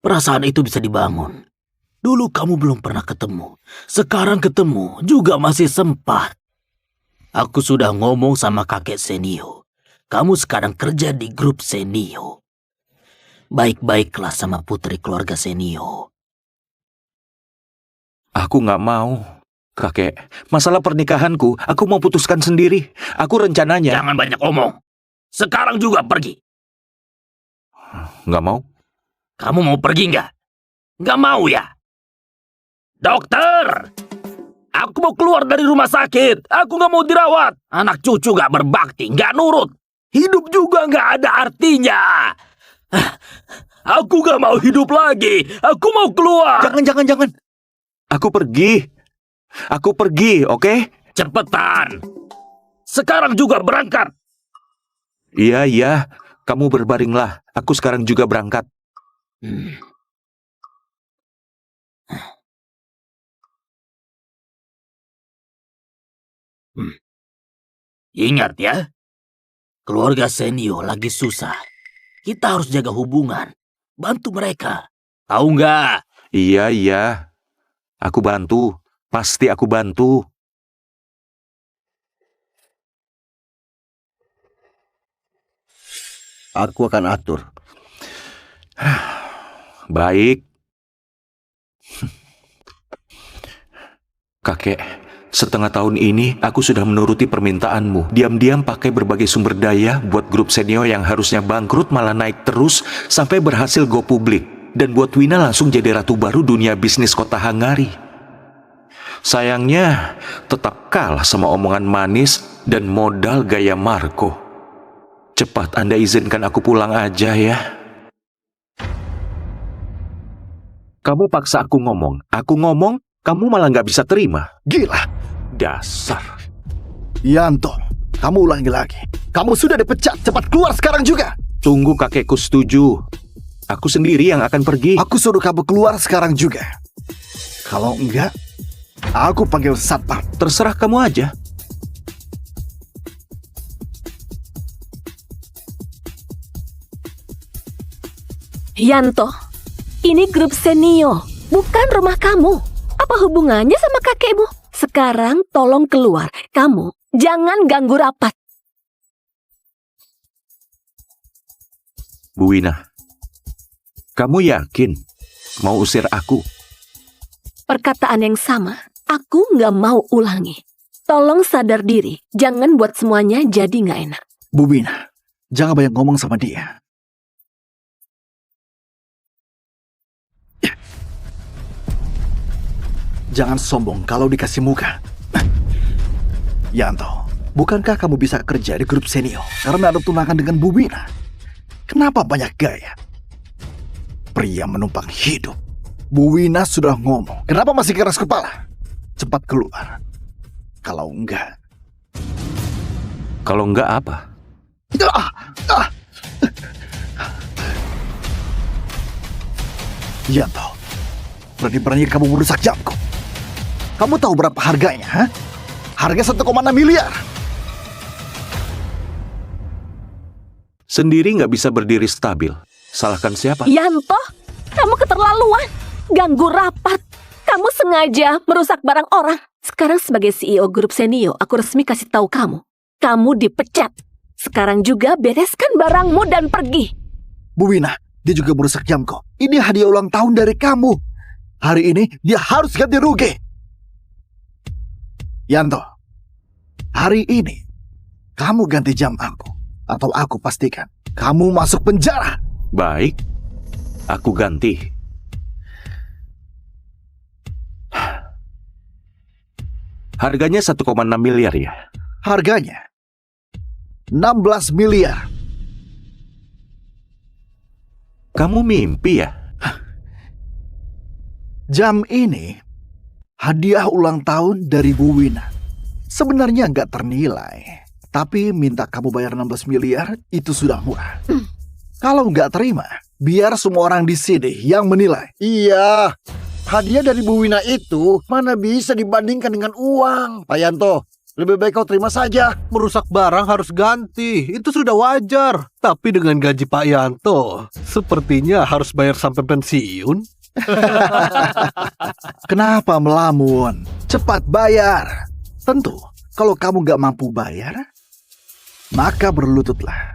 Perasaan itu bisa dibangun. Dulu kamu belum pernah ketemu. Sekarang ketemu juga masih sempat. Aku sudah ngomong sama kakek Senio. Kamu sekarang kerja di grup Senio. Baik-baiklah sama putri keluarga Senio. Aku nggak mau. Kakek, masalah pernikahanku, aku mau putuskan sendiri. Aku rencananya... Jangan banyak omong. Sekarang juga pergi. Nggak mau? Kamu mau pergi nggak? Nggak mau ya? Dokter! Aku mau keluar dari rumah sakit. Aku nggak mau dirawat. Anak cucu nggak berbakti, nggak nurut. Hidup juga nggak ada artinya. Aku nggak mau hidup lagi. Aku mau keluar. Jangan. Aku pergi, oke? Cepetan. Sekarang juga berangkat. Iya. Kamu berbaringlah. Aku sekarang juga berangkat. Ingat ya, keluarga Senio lagi susah. Kita harus jaga hubungan, bantu mereka. Tahu nggak? Iya. Aku bantu. Pasti aku bantu. Aku akan atur. Baik. Kakek, setengah tahun ini aku sudah menuruti permintaanmu. Diam-diam pakai berbagai sumber daya buat grup Senio yang harusnya bangkrut malah naik terus sampai berhasil go publik. Dan buat Wina langsung jadi ratu baru dunia bisnis kota Hangari. Sayangnya, tetap kalah sama omongan manis dan modal gaya Marco. Cepat Anda izinkan aku pulang aja ya. Kamu paksa aku ngomong, kamu malah nggak bisa terima. Gila. Dasar. Yanto, kamu ulangi lagi. Kamu sudah dipecat, cepat keluar sekarang juga. Tunggu kakekku setuju. Aku sendiri yang akan pergi. Aku suruh kamu keluar sekarang juga. Kalau enggak, aku panggil satpam. Terserah kamu aja. Yanto, ini grup Senio, bukan rumah kamu. Apa hubungannya sama kakekmu? Sekarang tolong keluar. Kamu jangan ganggu rapat. Bu Wina, kamu yakin mau usir aku? Perkataan yang sama, aku nggak mau ulangi. Tolong sadar diri, jangan buat semuanya jadi nggak enak. Bu Wina, jangan banyak ngomong sama dia. Jangan sombong kalau dikasih muka. Yanto, bukankah kamu bisa kerja di grup Senio karena ada tunangan dengan Bu Wina? Kenapa banyak gaya? Pria menumpang hidup. Bu Wina sudah ngomong. Kenapa masih keras kepala? Cepat keluar. Kalau enggak... Kalau enggak apa? Yanto, berani-berani kamu merusak jamku. Kamu tahu berapa harganya, ha? Harga 1,6 miliar. Sendiri nggak bisa berdiri stabil. Salahkan siapa? Yanto, kamu keterlaluan. Ganggu rapat. Kamu sengaja merusak barang orang. Sekarang sebagai CEO grup Senio, aku resmi kasih tahu kamu. Kamu dipecat. Sekarang juga bereskan barangmu dan pergi. Bu Wina, dia juga merusak jamku. Ini hadiah ulang tahun dari kamu. Hari ini dia harus ganti rugi. Yanto, hari ini kamu ganti jam aku, atau aku pastikan kamu masuk penjara. Baik, aku ganti. Harganya 1,6 miliar ya? Harganya 16 miliar. Kamu mimpi ya? Jam ini hadiah ulang tahun dari Bu Wina. Sebenarnya nggak ternilai, tapi minta kamu bayar 16 miliar itu sudah murah. Kalau nggak terima, biar semua orang di sini yang menilai. Iya, hadiah dari Bu Wina itu mana bisa dibandingkan dengan uang. Pak Yanto, lebih baik kau terima saja. Merusak barang harus ganti, itu sudah wajar. Tapi dengan gaji Pak Yanto, sepertinya harus bayar sampai pensiun. Kenapa melamun? Cepat bayar. Tentu, kalau kamu nggak mampu bayar, maka berlututlah.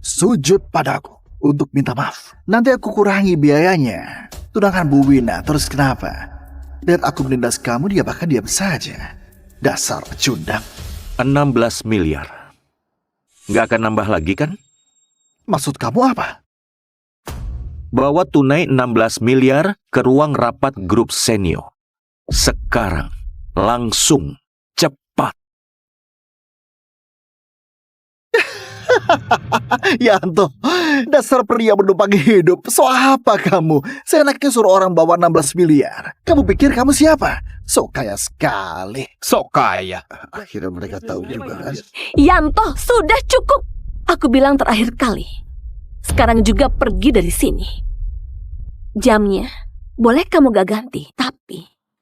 Sujud padaku untuk minta maaf. Nanti aku kurangi biayanya. Tunangan Bu Wina, terus kenapa? Lihat aku menindas kamu, dia bahkan diam saja. Dasar pecundang. 16 miliar. Nggak akan nambah lagi kan? Maksud kamu apa? Bawa tunai 16 miliar ke ruang rapat grup senior. Sekarang. Langsung. Cepat. Yanto, dasar pria menumpangi hidup. So apa kamu? Seenaknya suruh orang bawa 16 miliar. Kamu pikir kamu siapa? So kaya sekali. Sok kaya. Akhirnya mereka tahu juga kan. Yanto, sudah cukup. Aku bilang terakhir kali. Sekarang juga pergi dari sini. Jamnya boleh kamu gak ganti, tapi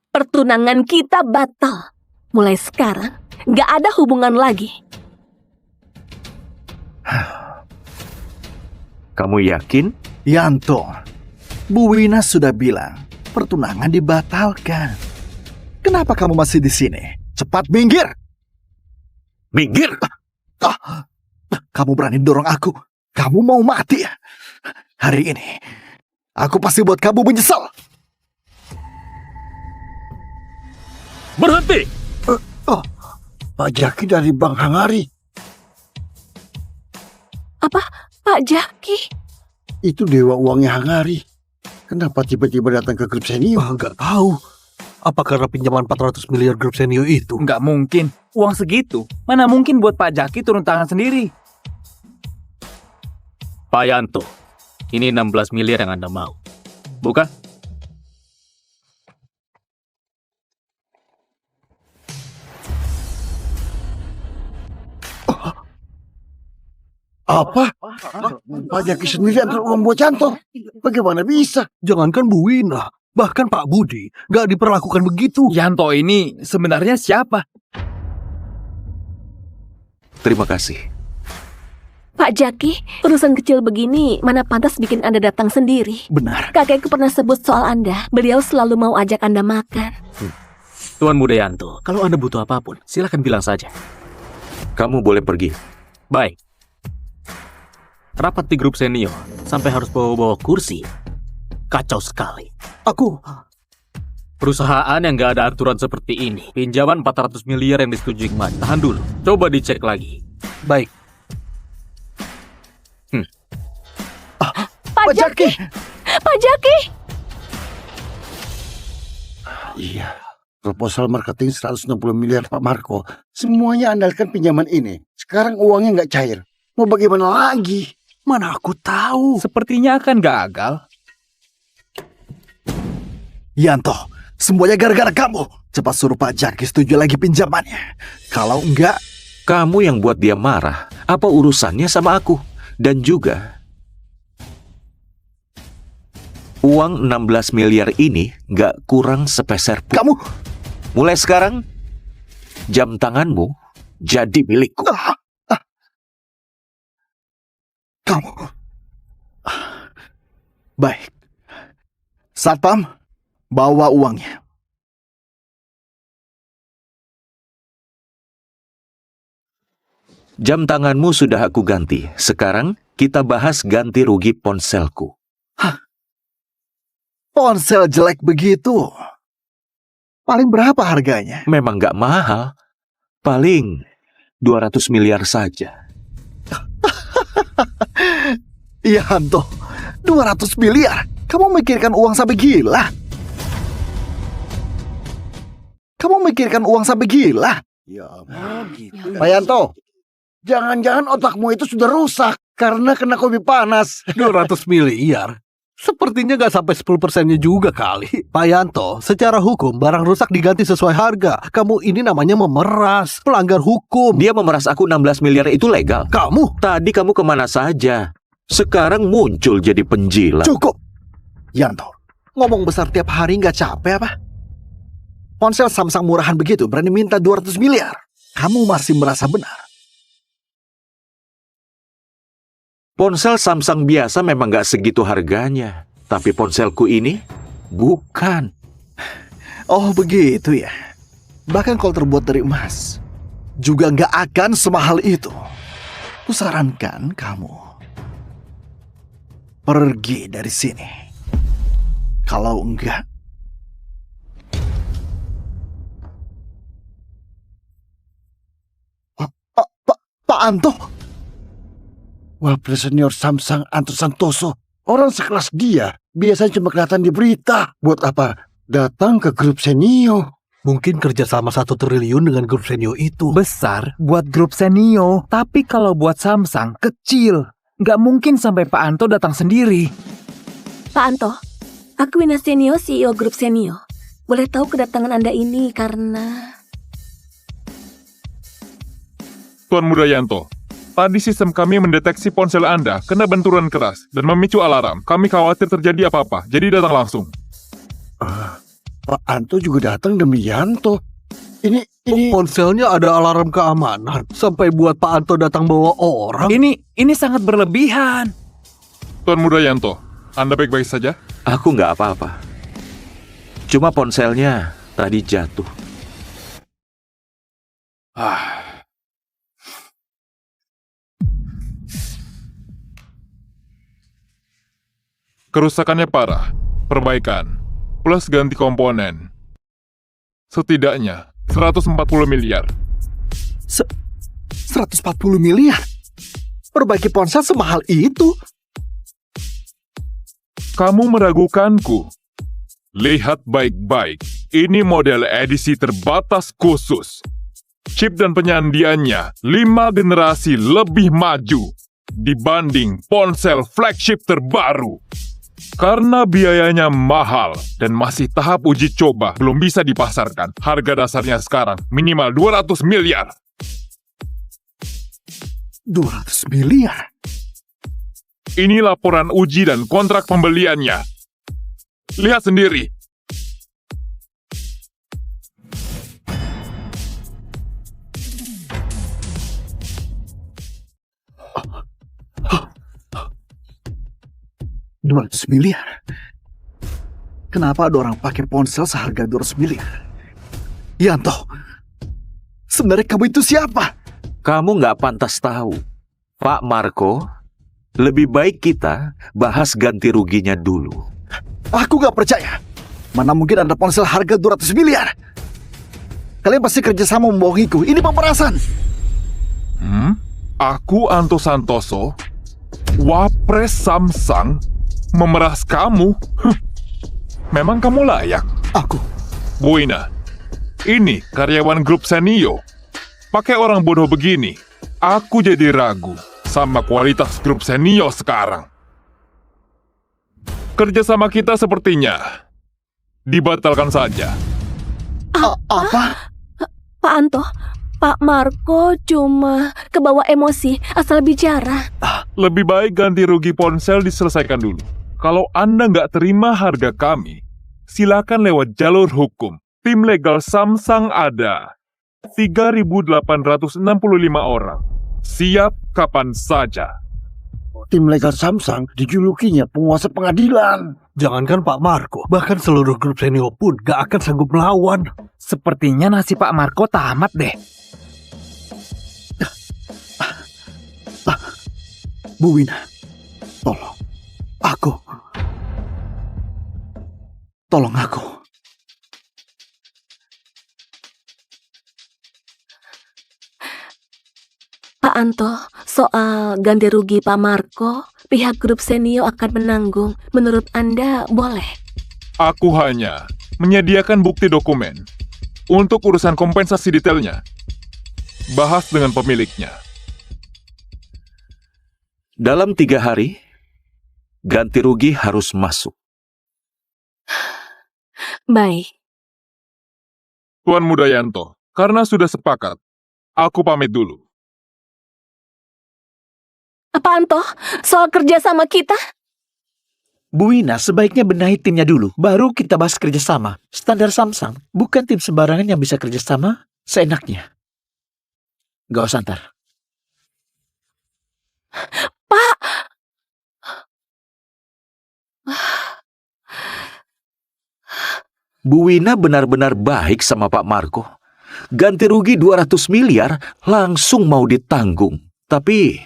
pertunangan kita batal. Mulai sekarang gak ada hubungan lagi. Kamu yakin? Yanto, Bu Wina sudah bilang pertunangan dibatalkan. Kenapa kamu masih di sini? Cepat minggir! Minggir! Kamu berani dorong aku? Kamu mau mati ya? Hari ini, aku pasti buat kamu menyesal. Berhenti! Pak Jaki dari Bank Hangari. Apa? Pak Jaki? Itu dewa uangnya Hangari. Kenapa tiba-tiba datang ke grup senior? Nggak tahu. Apa karena pinjaman 400 miliar grup senior itu? Nggak mungkin. Uang segitu. Mana mungkin buat Pak Jaki turun tangan sendiri. Pak Yanto, ini 16 miliar yang Anda mau. Bukan? Apa? Pak Jaki sendiri antar uang buat Yanto. Bagaimana bisa? Jangankan Bu Wina, bahkan Pak Budi nggak diperlakukan begitu. Yanto ini sebenarnya siapa? Terima kasih. Pak Jaki, urusan kecil begini mana pantas bikin Anda datang sendiri. Benar. Kakekku pernah sebut soal Anda. Beliau selalu mau ajak Anda makan. Tuan Muda Yanto, kalau Anda butuh apapun, silakan bilang saja. Kamu boleh pergi. Baik. Rapat di grup senior, sampai harus bawa-bawa kursi. Kacau sekali. Aku Perusahaan yang nggak ada aturan seperti ini, pinjaman 400 miliar yang disetujui kemarin. Tahan dulu, coba dicek lagi. baik. Pak Jaki! Pak Jaki! Iya. Proposal marketing 160 miliar Pak Marco. Semuanya andalkan pinjaman ini. Sekarang uangnya nggak cair. Mau bagaimana lagi? Mana aku tahu. Sepertinya akan gagal. Yanto, semuanya gara-gara kamu. Cepat suruh Pak Jaki setuju lagi pinjamannya. Kalau enggak, Kamu yang buat dia marah. Apa urusannya sama aku? Dan juga uang 16 miliar ini nggak kurang sepeser pun. kamu... Mulai sekarang, jam tanganmu jadi milikku. Kamu... Baik. Satpam, bawa uangnya. Jam tanganmu sudah aku ganti. Sekarang kita bahas ganti rugi ponselku. Ponsel jelek begitu. Paling berapa harganya? Memang nggak mahal. Paling 200 miliar saja. Yanto, 200 miliar? Kamu mikirkan uang sampai gila? Kamu mikirkan uang sampai gila? Ya, Pak Yanto, jangan-jangan otakmu itu sudah rusak karena kena kopi panas. 200 miliar. Sepertinya nggak sampai 10%-nya juga kali. Pak Yanto, secara hukum barang rusak diganti sesuai harga. Kamu ini namanya memeras, pelanggar hukum. Dia memeras aku 16 miliar itu legal. Kamu? Tadi kamu kemana saja? Sekarang muncul jadi penjilat. Cukup. Yanto, ngomong besar tiap hari nggak capek apa? Ponsel Samsung murahan begitu berani minta 200 miliar. Kamu masih merasa benar? Ponsel Samsung biasa memang nggak segitu harganya. Tapi ponselku ini bukan. Oh begitu ya. Bahkan kalau terbuat dari emas juga nggak akan semahal itu. Kusarankan kamu pergi dari sini. Kalau enggak, Pak Anto. Wapres senior Samsung Anto Santoso. Orang sekelas dia biasanya cuma kelihatan di berita. Buat apa datang ke grup Senio? Mungkin kerjasama 1 triliun dengan grup Senio itu. Besar buat grup Senio, tapi kalau buat Samsung kecil. Nggak mungkin sampai Pak Anto datang sendiri. Pak Anto, aku Wina Senio, CEO grup Senio. Boleh tahu kedatangan Anda ini karena... Tuan Muda Yanto, tadi sistem kami mendeteksi ponsel Anda kena benturan keras dan memicu alarm. Kami khawatir terjadi apa-apa, jadi datang langsung. Pak Anto juga datang demi Yanto. Ini Ponselnya ada alarm keamanan. Sampai buat Pak Anto datang bawa orang. Ini sangat berlebihan. Tuan Muda Yanto, Anda baik-baik saja? Aku nggak apa-apa. Cuma ponselnya tadi jatuh. Kerusakannya parah, perbaikan, plus ganti komponen. Setidaknya 140 miliar. 140 miliar? Perbaiki ponsel semahal itu? Kamu meragukanku. Lihat baik-baik, ini model edisi terbatas khusus. Chip dan penyandiannya 5 generasi lebih maju dibanding ponsel flagship terbaru. Karena biayanya mahal dan masih tahap uji coba belum bisa dipasarkan, harga dasarnya sekarang minimal 200 miliar. 200 miliar? Ini laporan uji dan kontrak pembeliannya. Lihat sendiri. $200 miliar? Kenapa ada orang pakai ponsel seharga 200 miliar? Yanto, sebenarnya kamu itu siapa? Kamu nggak pantas tahu. Pak Marco, lebih baik kita bahas ganti ruginya dulu. Aku nggak percaya. Mana mungkin ada ponsel harga 200 miliar? Kalian pasti kerjasama membohongiku. Ini pemerasan. Aku Anto Santoso, Wapres Samsung, memeras kamu? Memang kamu layak? Aku. Bu Ina, ini karyawan grup Senio. Pakai orang bodoh begini, aku jadi ragu sama kualitas grup Senio sekarang. Kerjasama kita sepertinya dibatalkan saja. Apa? Pak Anto, Pak Marco cuma kebawa emosi asal bicara. Lebih baik ganti rugi ponsel diselesaikan dulu. Kalau Anda nggak terima harga kami, silakan lewat jalur hukum. Tim legal Samsung ada 3.865 orang. Siap kapan saja. tim legal Samsung dijulukinya penguasa pengadilan. Jangankan Pak Marco, bahkan seluruh grup Senio pun gak akan sanggup melawan. Sepertinya nasib Pak Marco tamat deh. Bu Wina, tolong. Tolong aku. Pak Anto, soal ganti rugi Pak Marco, pihak grup Senio akan menanggung. Menurut Anda boleh? Aku hanya menyediakan bukti dokumen. Untuk urusan kompensasi detailnya, bahas dengan pemiliknya. Dalam 3 hari, Ganti rugi harus masuk. Baik. Tuan Mudayanto, karena sudah sepakat, aku pamit dulu. Apaan toh? Soal kerja sama kita? Bu Wina sebaiknya benahi timnya dulu, baru kita bahas kerjasama. Standar Samsung bukan tim sembarangan yang bisa kerjasama seenaknya. Gak usah ntar. Pak! Bu Wina benar-benar baik sama Pak Marco. Ganti rugi 200 miliar langsung mau ditanggung. Tapi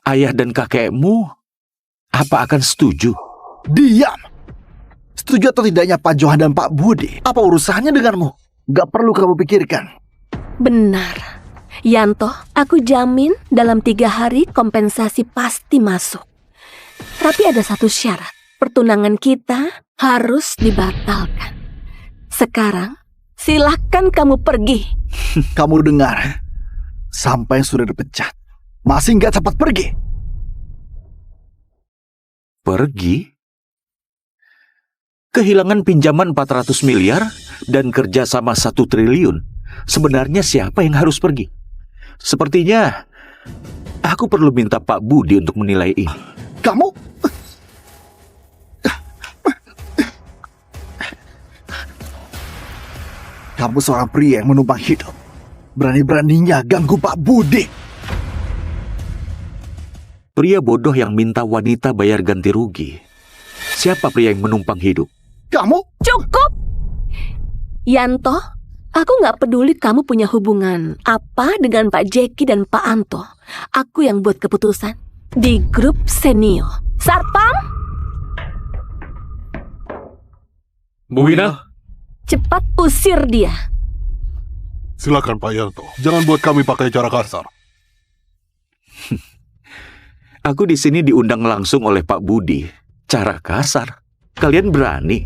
ayah dan kakekmu apa akan setuju? Diam! Setuju atau tidaknya Pak Johan dan Pak Budi? Apa urusannya denganmu? Gak perlu kamu pikirkan. Benar. Yanto, aku jamin dalam 3 hari kompensasi pasti masuk. Tapi ada satu syarat. Pertunangan kita harus dibatalkan. Sekarang, silahkan kamu pergi. Kamu dengar? Sampai sudah dipecat. Masih nggak cepat pergi? Pergi? Kehilangan pinjaman 400 miliar dan kerja sama 1 triliun. Sebenarnya siapa yang harus pergi? Sepertinya aku perlu minta Pak Budi untuk menilai ini. Kamu? Kamu seorang pria yang menumpang hidup. Berani-beraninya ganggu Pak Budi. Pria bodoh yang minta wanita bayar ganti rugi. Siapa pria yang menumpang hidup? Kamu? Cukup! Yanto, aku nggak peduli kamu punya hubungan apa dengan Pak Jeki dan Pak Anto. Aku yang buat keputusan di grup Senio. Sarpam, Bu Wina? cepat usir dia. Silakan Pak Yanto, jangan buat kami pakai cara kasar. Aku di sini diundang langsung oleh Pak Budi. Cara kasar. Kalian berani?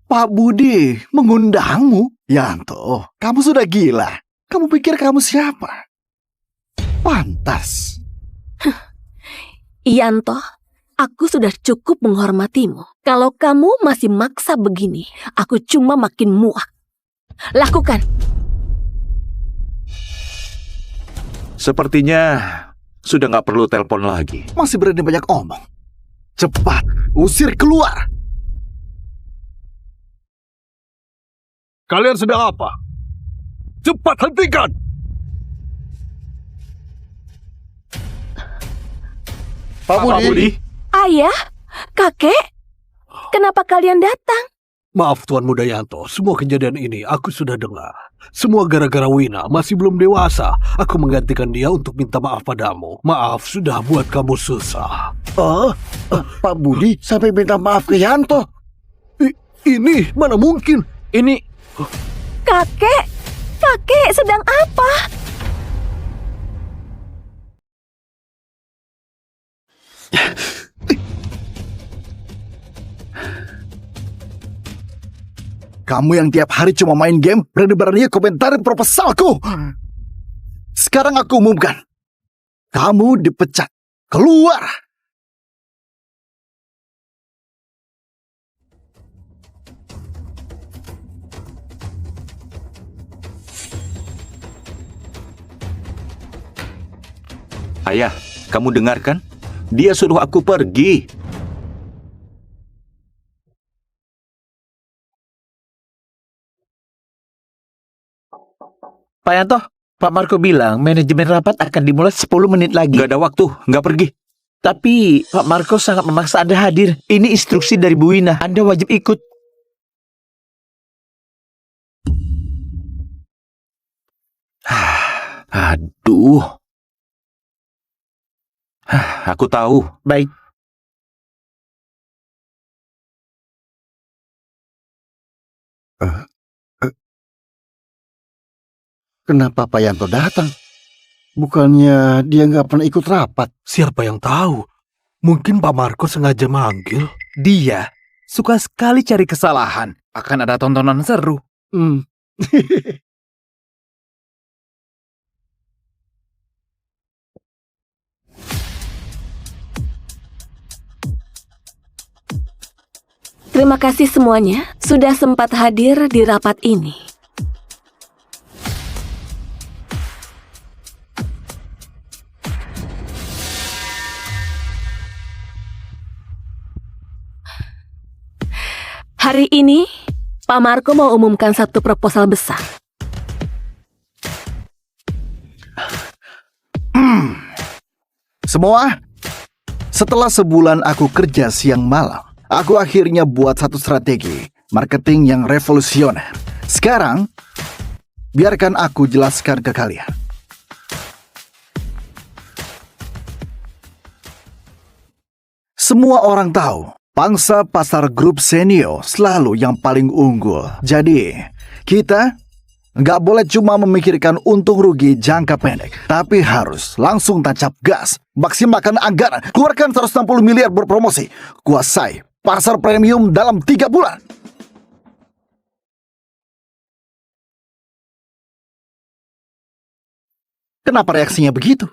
Pak Budi mengundangmu? Yanto, kamu sudah gila. Kamu pikir kamu siapa? Pantas. Yanto, aku sudah cukup menghormatimu. Kalau kamu masih maksa begini, aku cuma makin muak. Lakukan. Sepertinya sudah nggak perlu telepon lagi. Masih berani banyak omong. Cepat, usir keluar. Kalian sedang apa? Cepat hentikan! Pak Budi, Ayah, kakek, kenapa kalian datang? Maaf Tuan Mudayanto, semua kejadian ini aku sudah dengar. Semua gara-gara Wina, masih belum dewasa. Aku menggantikan dia untuk minta maaf padamu. Maaf sudah buat kamu susah. Pak Budi sampai minta maaf ke Yanto. Ini mana mungkin? Ini Kakek sedang apa? Kamu yang tiap hari cuma main game, berani-beraninya komentarin proposalku. Sekarang aku umumkan. Kamu dipecat. Keluar! Ayah, kamu dengarkan? Dia suruh aku pergi. Pak Yanto, Pak Marco bilang manajemen rapat akan dimulai 10 menit lagi. Nggak ada waktu, nggak pergi. Tapi Pak Marco sangat memaksa Anda hadir. Ini instruksi dari Bu Wina. Anda wajib ikut. Aduh. Aku tahu. Baik. Kenapa Pak Yanto datang? Bukannya dia nggak pernah ikut rapat? Siapa yang tahu? Mungkin Pak Marco sengaja manggil. Dia suka sekali cari kesalahan. Akan ada tontonan seru. Terima kasih semuanya sudah sempat hadir di rapat ini. Hari ini, Pak Marco mau umumkan satu proposal besar. Semua, setelah sebulan aku kerja siang malam, aku akhirnya buat satu strategi marketing yang revolusioner. Sekarang, biarkan aku jelaskan ke kalian. Semua orang tahu, pangsa pasar grup Senio selalu yang paling unggul. Jadi, kita nggak boleh cuma memikirkan untung rugi jangka pendek, tapi harus langsung tancap gas, maksimalkan anggaran, keluarkan 160 miliar berpromosi, kuasai pasar premium dalam 3 bulan. Kenapa reaksinya begitu?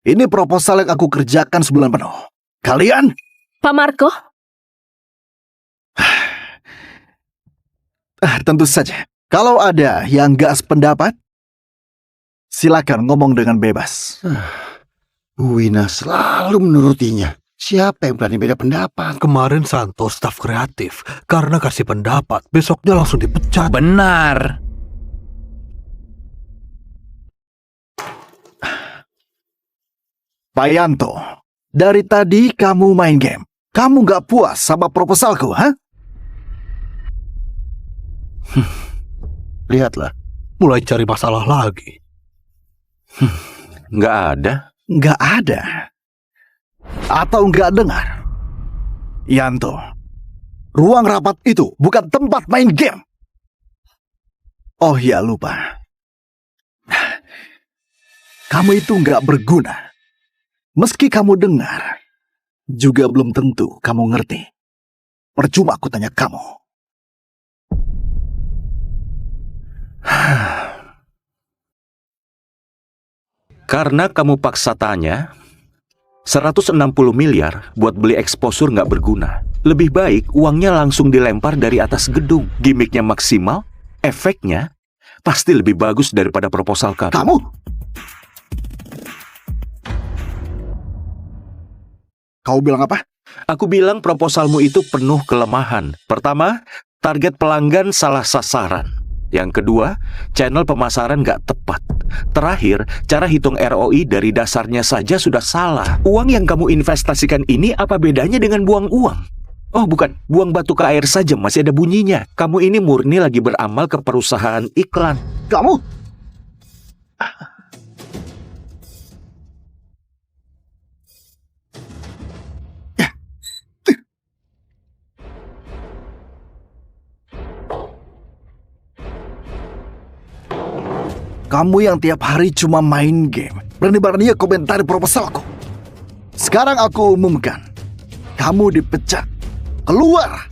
Ini proposal yang aku kerjakan sebulan penuh. Kalian? Pak Marco, Tentu saja. Kalau ada yang nggak sependapat, silakan ngomong dengan bebas. Bu Wina selalu menurutinya. Siapa yang berani beda pendapat? Kemarin Santo staf kreatif, karena kasih pendapat, besoknya langsung dipecat. Benar. Pak Yanto, dari tadi kamu main game. Kamu nggak puas sama proposalku, ha? Lihatlah. Mulai cari masalah lagi. Nggak ada. Nggak ada. Atau nggak dengar? Yanto, ruang rapat itu bukan tempat main game. Oh ya, lupa. Kamu itu nggak berguna. Meski kamu dengar, juga belum tentu kamu ngerti. Percuma aku tanya kamu. Karena kamu paksa tanya, 160 miliar buat beli exposure nggak berguna. Lebih baik uangnya langsung dilempar dari atas gedung. Gimiknya maksimal, efeknya pasti lebih bagus daripada proposal kamu. Kamu? Kau bilang apa? Aku bilang proposalmu itu penuh kelemahan. Pertama, target pelanggan salah sasaran. Yang kedua, channel pemasaran nggak tepat. Terakhir, cara hitung ROI dari dasarnya saja sudah salah. Uang yang kamu investasikan ini apa bedanya dengan buang uang? Oh bukan, buang batu ke air saja masih ada bunyinya. Kamu ini murni lagi beramal ke perusahaan iklan. Kamu? Kamu yang tiap hari cuma main game, berani-beraninya komentari proposalku. Sekarang aku umumkan, kamu dipecat. Keluar!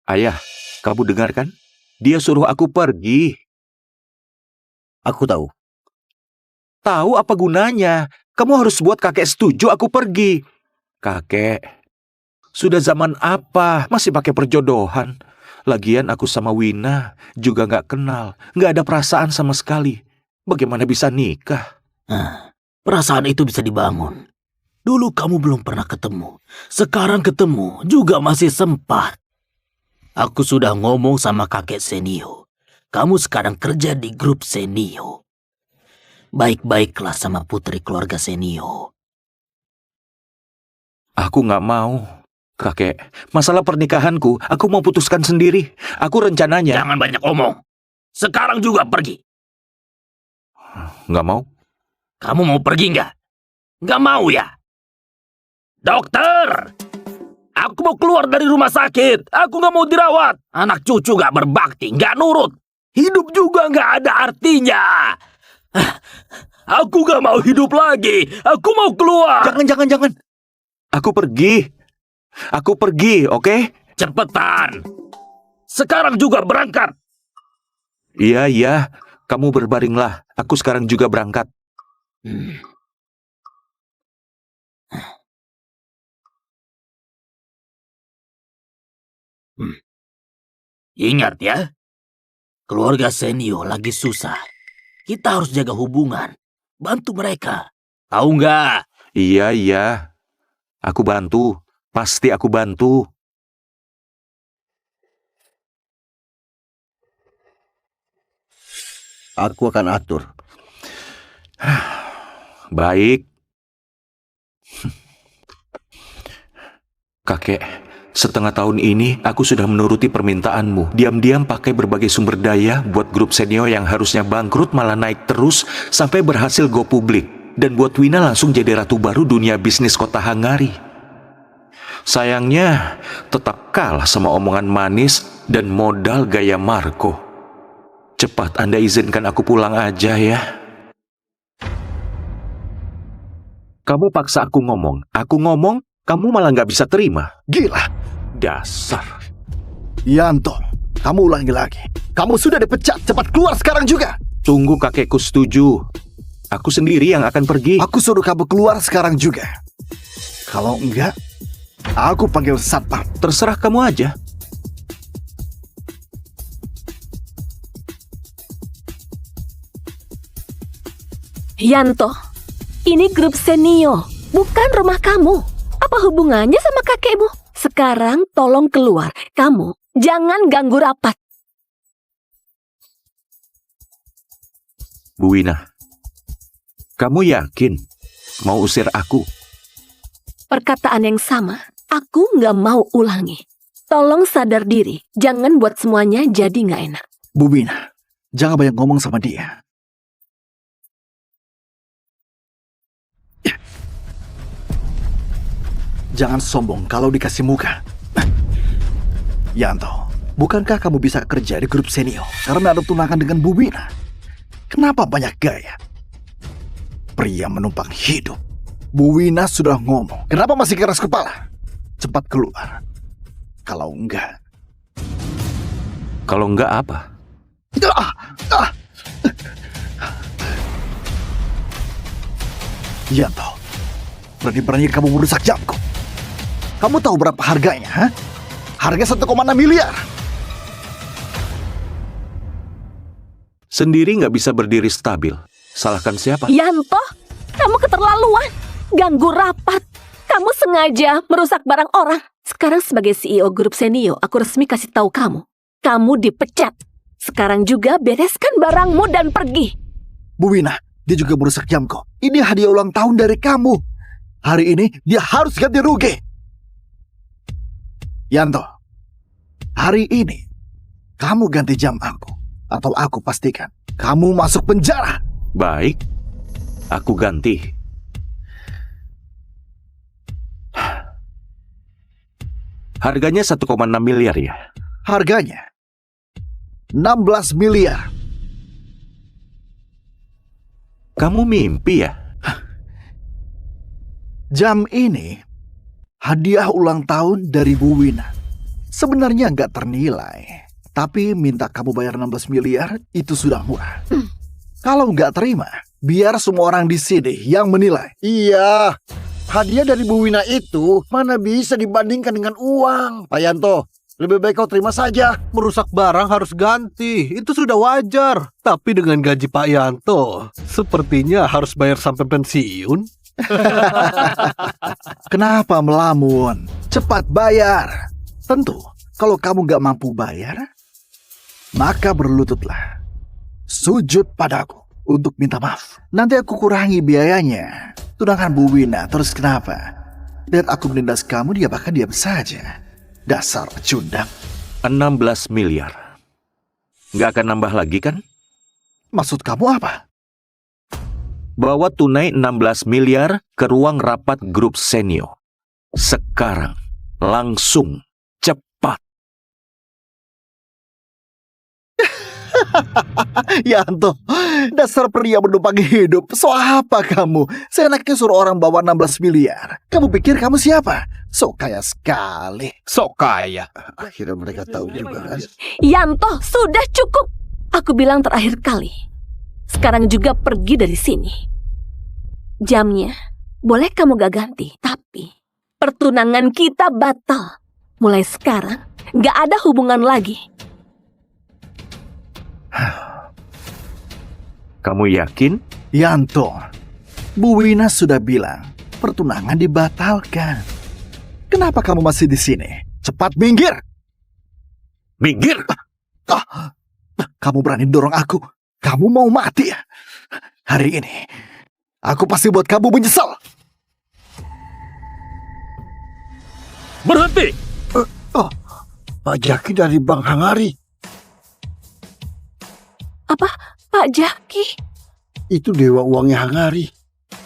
Ayah, kamu dengar kan? Dia suruh aku pergi. Aku tahu. Tahu apa gunanya? Kamu harus buat kakek setuju aku pergi. Kakek, sudah zaman apa masih pakai perjodohan? Lagian aku sama Wina juga nggak kenal, nggak ada perasaan sama sekali. Bagaimana bisa nikah? Perasaan itu bisa dibangun. Dulu kamu belum pernah ketemu. Sekarang ketemu juga masih sempat. Aku sudah ngomong sama kakek Senio. Kamu sekarang kerja di grup Senio. Baik-baiklah sama putri keluarga Senio. Aku nggak mau. Kakek, masalah pernikahanku, aku mau putuskan sendiri. Aku rencananya... Jangan banyak omong. Sekarang juga pergi. Nggak mau? Kamu mau pergi nggak? Nggak mau ya? Dokter! Aku mau keluar dari rumah sakit. Aku nggak mau dirawat. Anak cucu nggak berbakti, nggak nurut. Hidup juga nggak ada artinya. Aku nggak mau hidup lagi. Aku mau keluar. Jangan. Aku pergi, oke? Cepetan. Sekarang juga berangkat. Iya, kamu berbaringlah. Aku sekarang juga berangkat. Ingat ya, keluarga Senio lagi susah. Kita harus jaga hubungan, bantu mereka. Tahu nggak? Iya. Aku bantu. Pasti aku bantu. Aku akan atur. Baik. Kakek, setengah tahun ini aku sudah menuruti permintaanmu. Diam-diam pakai berbagai sumber daya buat grup Senio yang harusnya bangkrut malah naik terus sampai berhasil go publik. Dan buat Wina langsung jadi ratu baru dunia bisnis kota Hangari. Sayangnya, tetap kalah sama omongan manis dan modal gaya Marco. Cepat Anda izinkan aku pulang aja ya. Kamu paksa aku ngomong, kamu malah nggak bisa terima. Gila. Dasar. Yanto, kamu ulangi lagi. Kamu sudah dipecat, cepat keluar sekarang juga. Tunggu kakekku setuju. Aku sendiri yang akan pergi. Aku suruh kamu keluar sekarang juga. Kalau enggak, aku panggil satpam. Terserah kamu aja. Yanto, ini grup Senio, bukan rumah kamu. Apa hubungannya sama kakekmu? Sekarang tolong keluar. Kamu jangan ganggu rapat. Bu Wina, kamu yakin mau usir aku? Perkataan yang sama, aku nggak mau ulangi. Tolong sadar diri, jangan buat semuanya jadi nggak enak. Bu Wina, jangan banyak ngomong sama dia. Jangan sombong kalau dikasih muka. Yanto, bukankah kamu bisa kerja di grup Senio karena ada tunangan dengan Bu Wina? Kenapa banyak gaya? Pria menumpang hidup. Bu Wina sudah ngomong. Kenapa masih keras kepala? Cepat keluar. Kalau enggak... Kalau enggak apa? Yanto, berani-berani kamu merusak jamku. Kamu tahu berapa harganya, ha? Harga 1,6 miliar. Sendiri nggak bisa berdiri stabil. Salahkan siapa? Yanto, kamu keterlaluan. Ganggu rapat. Kamu sengaja merusak barang orang. Sekarang sebagai CEO grup Senio, aku resmi kasih tahu kamu. Kamu dipecat. Sekarang juga bereskan barangmu dan pergi. Bu Wina, dia juga merusak jamku. Ini hadiah ulang tahun dari kamu. Hari ini dia harus ganti rugi. Yanto, hari ini kamu ganti jam aku. Atau aku pastikan kamu masuk penjara. Baik, aku ganti. Harganya 1,6 miliar ya? Harganya 16 miliar. Kamu mimpi ya? Jam ini hadiah ulang tahun dari Bu Wina. Sebenarnya nggak ternilai. Tapi minta kamu bayar 16 miliar itu sudah murah. Kalau nggak terima, biar semua orang di sini yang menilai. Iya, hadiah dari Bu Wina itu mana bisa dibandingkan dengan uang. Pak Yanto, lebih baik kau terima saja. Merusak barang harus ganti, itu sudah wajar. Tapi dengan gaji Pak Yanto, sepertinya harus bayar sampai pensiun. Kenapa melamun? Cepat bayar. Tentu, kalau kamu nggak mampu bayar, maka berlututlah. Sujud padaku untuk minta maaf. Nanti aku kurangi biayanya. Tunangan Bu Wina, terus kenapa? Lihat aku menindas kamu, dia bahkan diam saja. Dasar cundang. 16 miliar. Nggak akan nambah lagi kan? Maksud kamu apa? Bawa tunai 16 miliar ke ruang rapat grup Senio. Sekarang. Langsung. Cepat. Yanto, dasar pria menumpang hidup. So apa kamu? Seenaknya suruh orang bawa 16 miliar. Kamu pikir kamu siapa? So kaya sekali. Sok kaya. Akhirnya mereka tahu juga kan. Yanto, sudah cukup. Aku bilang terakhir kali. Sekarang juga pergi dari sini. Jamnya boleh kamu gak ganti, tapi pertunangan kita batal. Mulai sekarang gak ada hubungan lagi. Kamu yakin? Yanto, Bu Wina sudah bilang pertunangan dibatalkan. Kenapa kamu masih di sini? Cepat minggir! Minggir! Kamu berani dorong aku? Kamu mau mati ya? Hari ini, aku pasti buat kamu menyesal. Berhenti! Pak Jaki dari Bank Hangari. Apa? Pak Jaki? Itu dewa uangnya Hangari.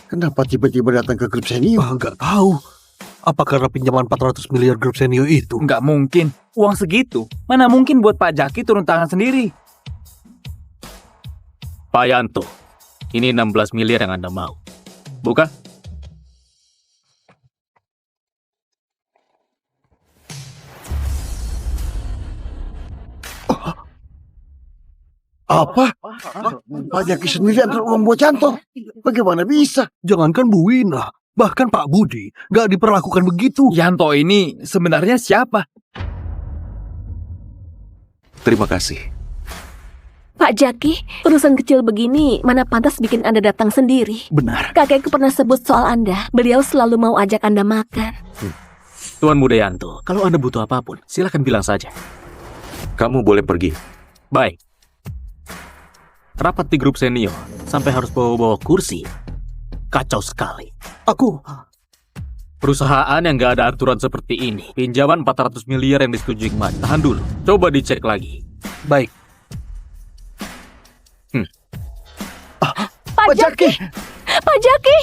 Kenapa tiba-tiba datang ke grup senior? Nggak tahu. Apa karena pinjaman 400 miliar grup senior itu? Nggak mungkin. Uang segitu. Mana mungkin buat Pak Jaki turun tangan sendiri. Pak Yanto, ini 16 miliar yang Anda mau. Bukan? Apa? Pak Jaki sendiri antar uang buat Yanto. Bagaimana bisa? Jangankan Bu Wina, bahkan Pak Budi nggak diperlakukan begitu. Yanto ini sebenarnya siapa? Terima kasih. Pak Jaki, urusan kecil begini mana pantas bikin Anda datang sendiri. Benar. Kakekku pernah sebut soal Anda. Beliau selalu mau ajak Anda makan. Tuan Muda Yanto, kalau Anda butuh apapun, silakan bilang saja. Kamu boleh pergi. Baik. Rapat di grup senior, sampai harus bawa-bawa kursi. Kacau sekali. Aku Perusahaan yang nggak ada aturan seperti ini. Pinjaman 400 miliar yang disetujui kemarin. Tahan dulu. Coba dicek lagi. baik. Pak Jaki! Pak Jaki!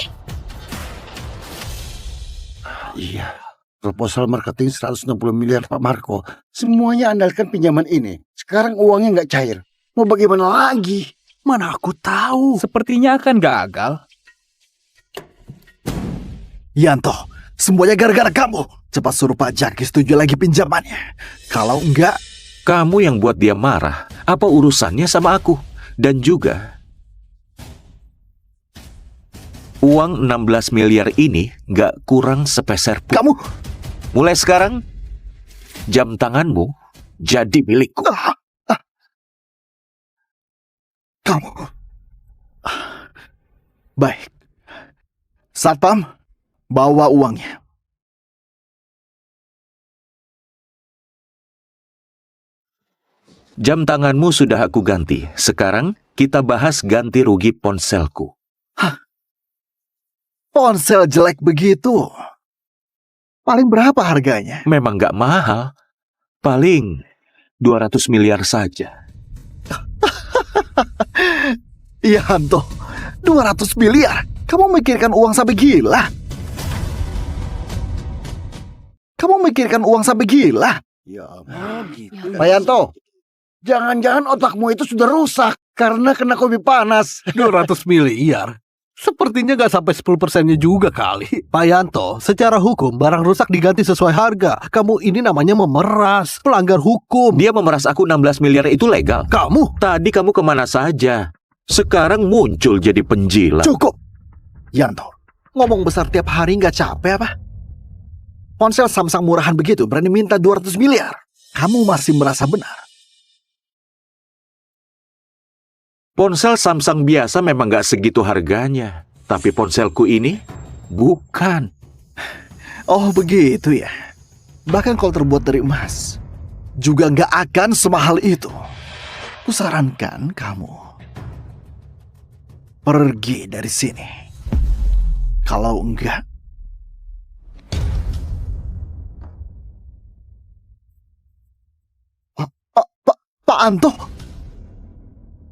Iya. Proposal marketing 160 miliar Pak Marco. Semuanya andalkan pinjaman ini. Sekarang uangnya nggak cair. Mau bagaimana lagi? Mana aku tahu. Sepertinya akan gagal. Yanto, semuanya gara-gara kamu. Cepat suruh Pak Jaki setuju lagi pinjamannya. Kalau enggak, Kamu yang buat dia marah. Apa urusannya sama aku? Dan juga, uang 16 miliar ini nggak kurang sepeser pun. kamu... Mulai sekarang, jam tanganmu jadi milikku. Kamu... Baik. Satpam, bawa uangnya. Jam tanganmu sudah aku ganti. Sekarang kita bahas ganti rugi ponselku. Ponsel jelek begitu. Paling berapa harganya? Memang nggak mahal. Paling 200 miliar saja. Yanto, 200 miliar? Kamu mikirkan uang sampai gila? Kamu mikirkan uang sampai gila? Ya ampun. Pak Yanto, jangan-jangan otakmu itu sudah rusak karena kena kopi panas. 200 miliar. Sepertinya nggak sampai 10%-nya juga kali. Pak Yanto, secara hukum barang rusak diganti sesuai harga. Kamu ini namanya memeras, pelanggar hukum. Dia memeras aku 16 miliar itu legal. Kamu Tadi kamu kemana saja? Sekarang muncul jadi penjilat. Cukup. Yanto, ngomong besar tiap hari nggak capek apa? Ponsel Samsung murahan begitu berani minta 200 miliar. Kamu masih merasa benar. Ponsel Samsung biasa memang nggak segitu harganya. Tapi ponselku ini bukan. Oh begitu ya. Bahkan kalau terbuat dari emas juga nggak akan semahal itu. Kusarankan kamu pergi dari sini. Kalau enggak, Pak Anto.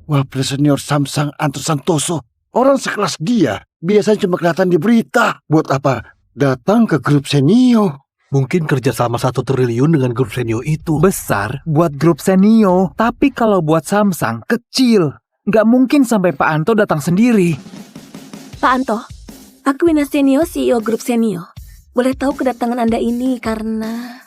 Wapres senior Samsung Anto Santoso. Orang sekelas dia biasanya cuma kelihatan di berita. Buat apa? Datang ke grup senior. mungkin kerjasama 1 triliun dengan grup senior itu. Besar buat grup Senio, tapi kalau buat Samsung kecil. Nggak mungkin sampai Pak Anto datang sendiri. Pak Anto, aku Wina Senio, CEO grup Senio. Boleh tahu kedatangan Anda ini karena...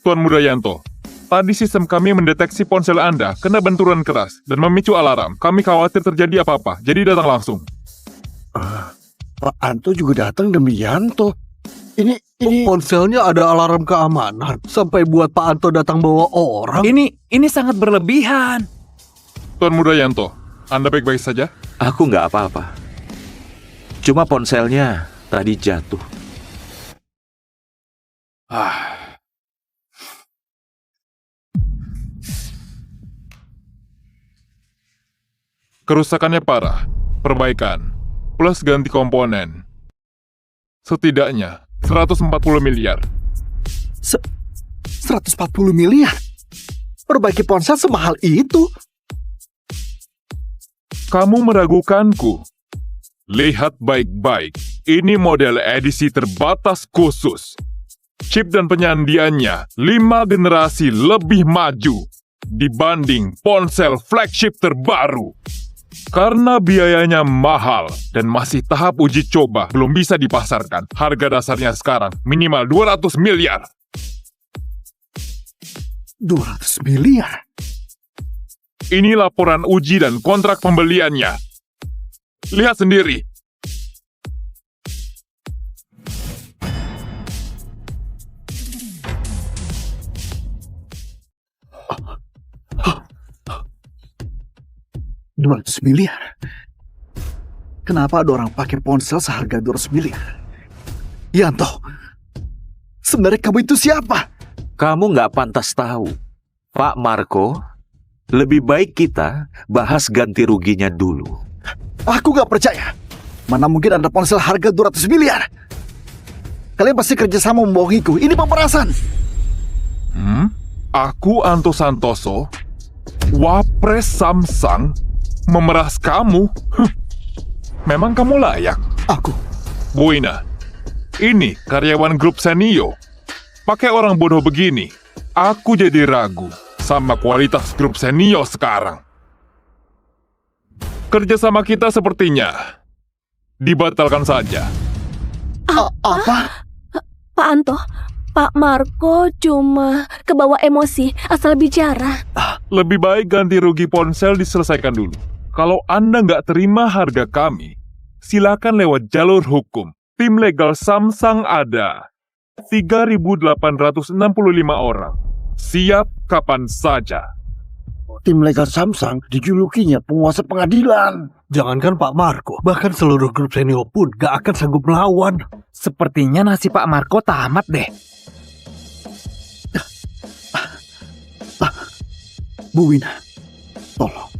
Tuan Muda Yanto, Tadi sistem kami mendeteksi ponsel Anda kena benturan keras dan memicu alarm. Kami khawatir terjadi apa-apa, jadi datang langsung. Pak Anto juga datang demi Yanto. Ini Ponselnya ada alarm keamanan. Sampai buat Pak Anto datang bawa orang. Ini sangat berlebihan. Tuan Muda Yanto, Anda baik-baik saja? Aku nggak apa-apa. Cuma ponselnya tadi jatuh. Kerusakannya parah, perbaikan, plus ganti komponen. Setidaknya 140 miliar. 140 miliar? Perbaiki ponsel semahal itu? Kamu meragukanku? Lihat baik-baik, ini model edisi terbatas khusus. Chip dan penyandiannya 5 generasi lebih maju dibanding ponsel flagship terbaru. Karena biayanya mahal dan masih tahap uji coba belum bisa dipasarkan, harga dasarnya sekarang minimal 200 miliar. 200 miliar? Ini laporan uji dan kontrak pembeliannya. Lihat sendiri. $200 miliar? Kenapa ada orang pakai ponsel seharga 200 miliar? Yanto, sebenarnya kamu itu siapa? Kamu nggak pantas tahu. Pak Marco, lebih baik kita bahas ganti ruginya dulu. Aku nggak percaya. Mana mungkin ada ponsel harga 200 miliar? Kalian pasti kerjasama membohongiku. Ini pemerasan. Aku Anto Santoso, Wapres Samsung, memeras kamu? Memang kamu layak. Aku. Buina, ini karyawan grup Senio. Pakai orang bodoh begini, aku jadi ragu sama kualitas grup Senio sekarang. Kerjasama kita sepertinya dibatalkan saja. Apa? Pak Anto, Pak Marco cuma kebawa emosi asal bicara. Lebih baik ganti rugi ponsel diselesaikan dulu. Kalau Anda nggak terima harga kami, silakan lewat jalur hukum. Tim legal Samsung ada 3.865 orang. Siap kapan saja. tim legal Samsung dijulukinya penguasa pengadilan. Jangankan Pak Marco, bahkan seluruh grup Senio pun gak akan sanggup melawan. Sepertinya nasib Pak Marco tamat deh. Bu Wina, tolong.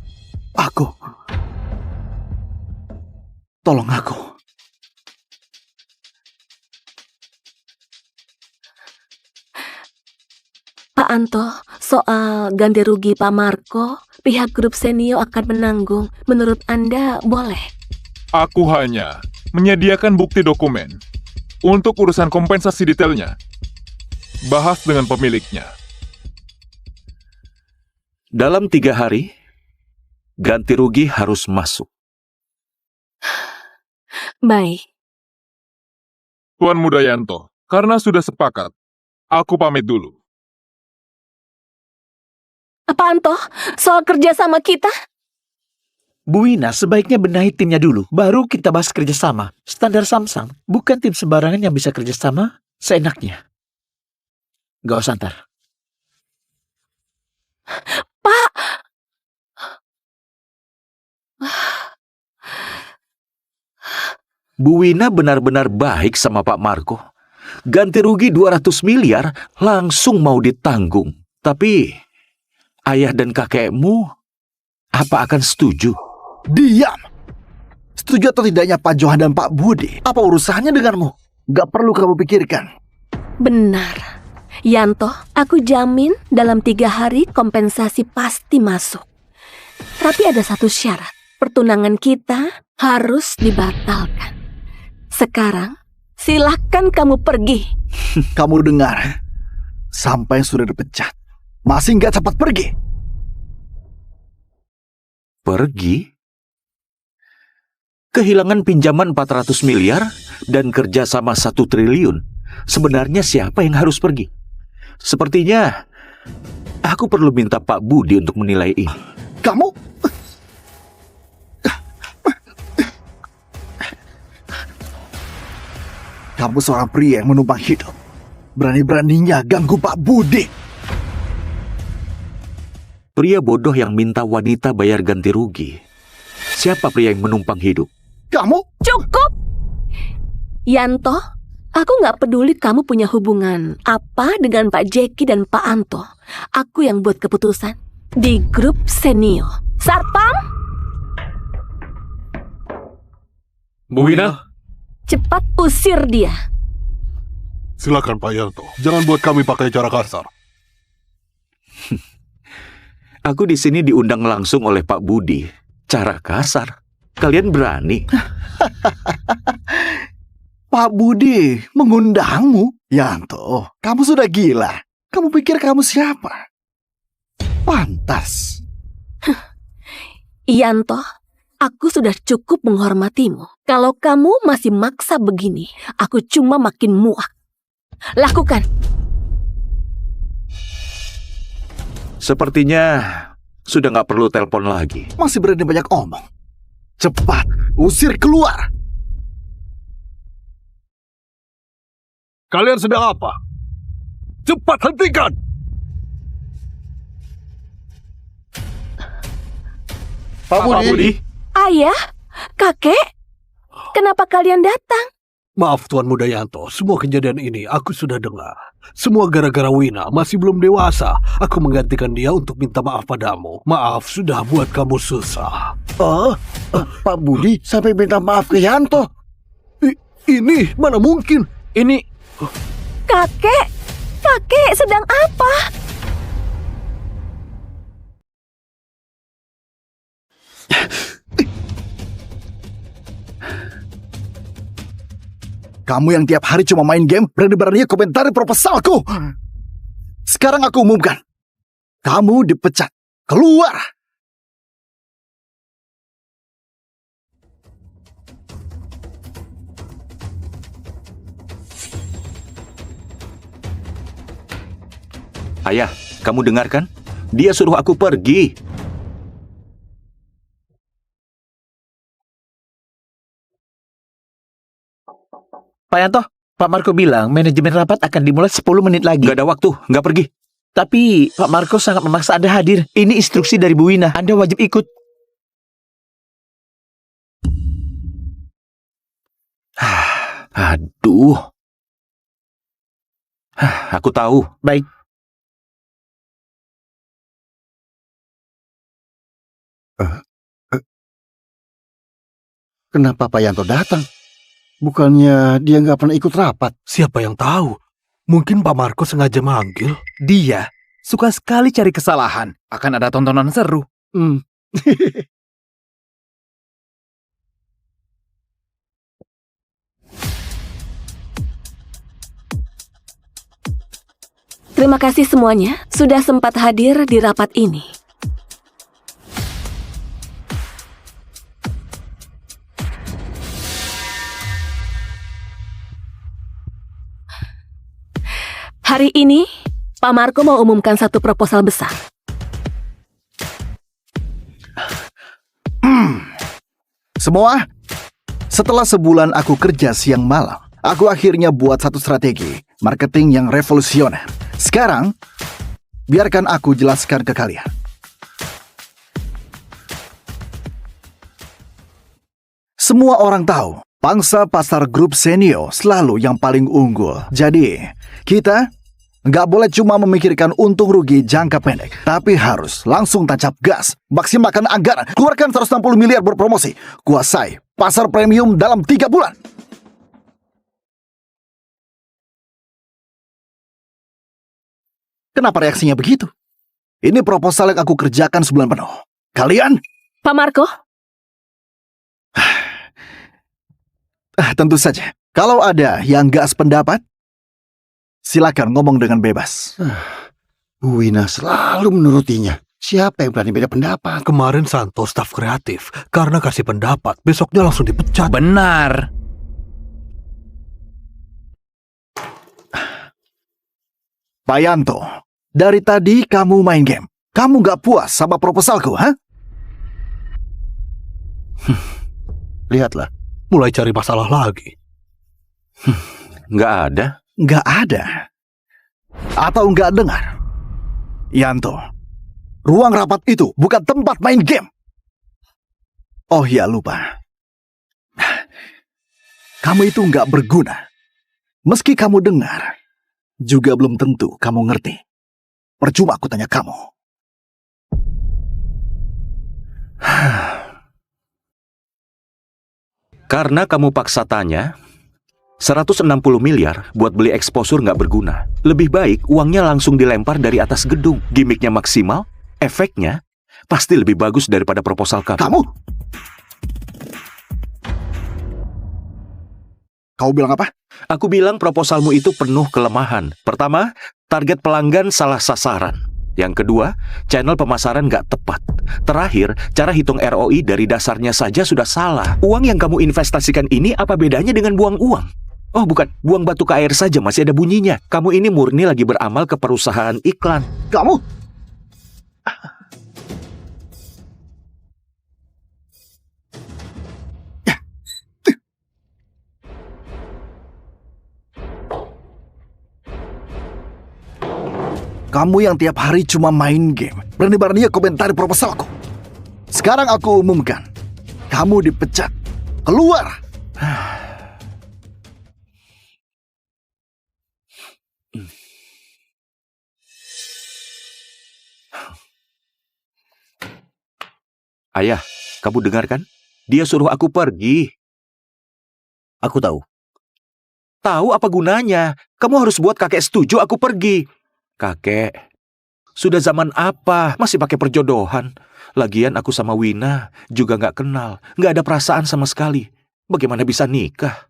Tolong aku. Pak Anto, soal ganti rugi Pak Marco, pihak grup Senio akan menanggung. Menurut Anda boleh? Aku hanya menyediakan bukti dokumen. Untuk urusan kompensasi detailnya, bahas dengan pemiliknya. Dalam 3 hari, ganti rugi harus masuk. Baik. Tuan Muda Yanto, karena sudah sepakat, aku pamit dulu. Pak Anto, soal kerjasama kita? Bu Wina sebaiknya benahi timnya dulu, baru kita bahas kerjasama. Standar Samsung, bukan tim sembarangan yang bisa kerjasama seenaknya. Gak usah ntar. Pak! Bu Wina benar-benar baik sama Pak Marco. Ganti rugi 200 miliar langsung mau ditanggung. Tapi ayah dan kakekmu apa akan setuju? Diam! Setuju atau tidaknya Pak Johan dan Pak Budi? Apa urusannya denganmu? Gak perlu kamu pikirkan. Benar. Yanto, aku jamin dalam 3 hari kompensasi pasti masuk. Tapi ada satu syarat. Pertunangan kita harus dibatalkan. Sekarang, silahkan kamu pergi. Kamu dengar? Sampai sudah dipecat. Masih nggak cepat pergi? Pergi? Kehilangan pinjaman 400 miliar dan kerjasama 1 triliun. Sebenarnya siapa yang harus pergi? Sepertinya Aku perlu minta Pak Budi untuk menilai ini. Kamu? Kamu seorang pria yang menumpang hidup. Berani-beraninya ganggu Pak Budi. Pria bodoh yang minta wanita bayar ganti rugi. Siapa pria yang menumpang hidup? Kamu? Cukup! Yanto, aku nggak peduli kamu punya hubungan apa dengan Pak Jeki dan Pak Anto. Aku yang buat keputusan di grup senior. Sarpam, Bu Wina, cepat usir dia. Silakan Pak Yanto, jangan buat kami pakai cara kasar. Aku di sini diundang langsung oleh Pak Budi. Cara kasar. Kalian berani? Pak Budi mengundangmu? Yanto, kamu sudah gila. Kamu pikir kamu siapa? Pantas. Yanto, aku sudah cukup menghormatimu. Kalau kamu masih maksa begini, aku cuma makin muak. Lakukan. Sepertinya sudah nggak perlu telepon lagi. Masih berani banyak omong. Cepat, usir keluar. Kalian sedang apa? Cepat hentikan! Pak Budi, Ayah, kakek, kenapa kalian datang? Maaf Tuan Muda Yanto, semua kejadian ini aku sudah dengar. Semua gara-gara Wina, masih belum dewasa. Aku menggantikan dia untuk minta maaf padamu. Maaf sudah buat kamu susah. Pak Budi sampai minta maaf ke Yanto. Ini mana mungkin? Ini Kakek sedang apa? Kamu yang tiap hari cuma main game, berani-beraninya komentari proposalku. Sekarang aku umumkan. Kamu dipecat. Keluar! Ayah, kamu dengarkan? Dia suruh aku pergi. Pak Yanto, Pak Marco bilang manajemen rapat akan dimulai 10 menit lagi. Gak ada waktu, nggak pergi. Tapi Pak Marco sangat memaksa Anda hadir. Ini instruksi dari Bu Wina. Anda wajib ikut. Aduh. Aku tahu. Baik. Kenapa Pak Yanto datang? Bukannya dia nggak pernah ikut rapat? Siapa yang tahu? Mungkin Pak Marco sengaja manggil. Dia suka sekali cari kesalahan. Akan ada tontonan seru. Terima kasih semuanya sudah sempat hadir di rapat ini. Hari ini, Pak Marco mau umumkan satu proposal besar. Semua, setelah sebulan aku kerja siang malam, aku akhirnya buat satu strategi marketing yang revolusioner. Sekarang, biarkan aku jelaskan ke kalian. Semua orang tahu, pangsa pasar grup Senio selalu yang paling unggul. Jadi, kita nggak boleh cuma memikirkan untung rugi jangka pendek, tapi harus langsung tancap gas, maksimalkan anggaran, keluarkan 160 miliar berpromosi, kuasai pasar premium dalam 3 bulan. Kenapa reaksinya begitu? Ini proposal yang aku kerjakan sebulan penuh. Kalian? Pak Marco, Tentu saja. Kalau ada yang nggak sependapat, silakan ngomong dengan bebas. Bu Wina selalu menurutinya. Siapa yang berani beda pendapat? Kemarin Santo staf kreatif. Karena kasih pendapat, besoknya langsung dipecat. Benar. Pak Yanto, Dari tadi kamu main game. Kamu nggak puas sama proposalku, ha? Lihatlah. Mulai cari masalah lagi. Nggak ada. Nggak ada. Atau nggak dengar? Yanto, ruang rapat itu bukan tempat main game. Oh ya, lupa. Kamu itu nggak berguna. Meski kamu dengar, juga belum tentu kamu ngerti. Percuma aku tanya kamu. Karena kamu paksa tanya, 160 miliar buat beli exposure nggak berguna. Lebih baik uangnya langsung dilempar dari atas gedung. Gimiknya maksimal, efeknya pasti lebih bagus daripada proposal kamu. Kau bilang apa? Aku bilang proposalmu itu penuh kelemahan. Pertama, target pelanggan salah sasaran. Yang kedua, channel pemasaran nggak tepat. Terakhir, cara hitung ROI dari dasarnya saja sudah salah. Uang yang kamu investasikan ini apa bedanya dengan buang uang? Oh bukan, buang batu ke air saja masih ada bunyinya. Kamu ini murni lagi beramal ke perusahaan iklan. Kamu? Kamu yang tiap hari cuma main game, berani-beraninya komentari proposalku. Sekarang aku umumkan, kamu dipecat. Keluar! Ayah, kamu dengar kan? Dia suruh aku pergi. Aku tahu. Tahu apa gunanya? Kamu harus buat kakek setuju aku pergi. Kakek, sudah zaman apa masih pakai perjodohan? Lagian aku sama Wina juga nggak kenal, nggak ada perasaan sama sekali. Bagaimana bisa nikah?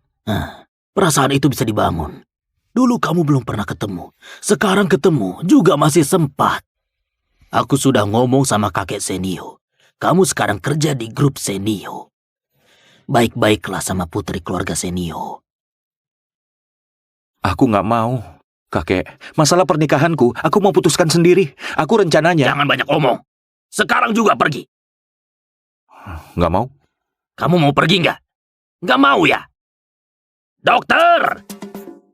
Perasaan itu bisa dibangun. Dulu kamu belum pernah ketemu. Sekarang ketemu juga masih sempat. Aku sudah ngomong sama kakek Senio. Kamu sekarang kerja di grup Senio. Baik-baiklah sama putri keluarga Senio. Aku nggak mau. Kakek, masalah pernikahanku, aku mau putuskan sendiri. Aku rencananya... Jangan banyak omong. Sekarang juga pergi. Nggak mau? Kamu mau pergi nggak? Nggak mau ya? Dokter!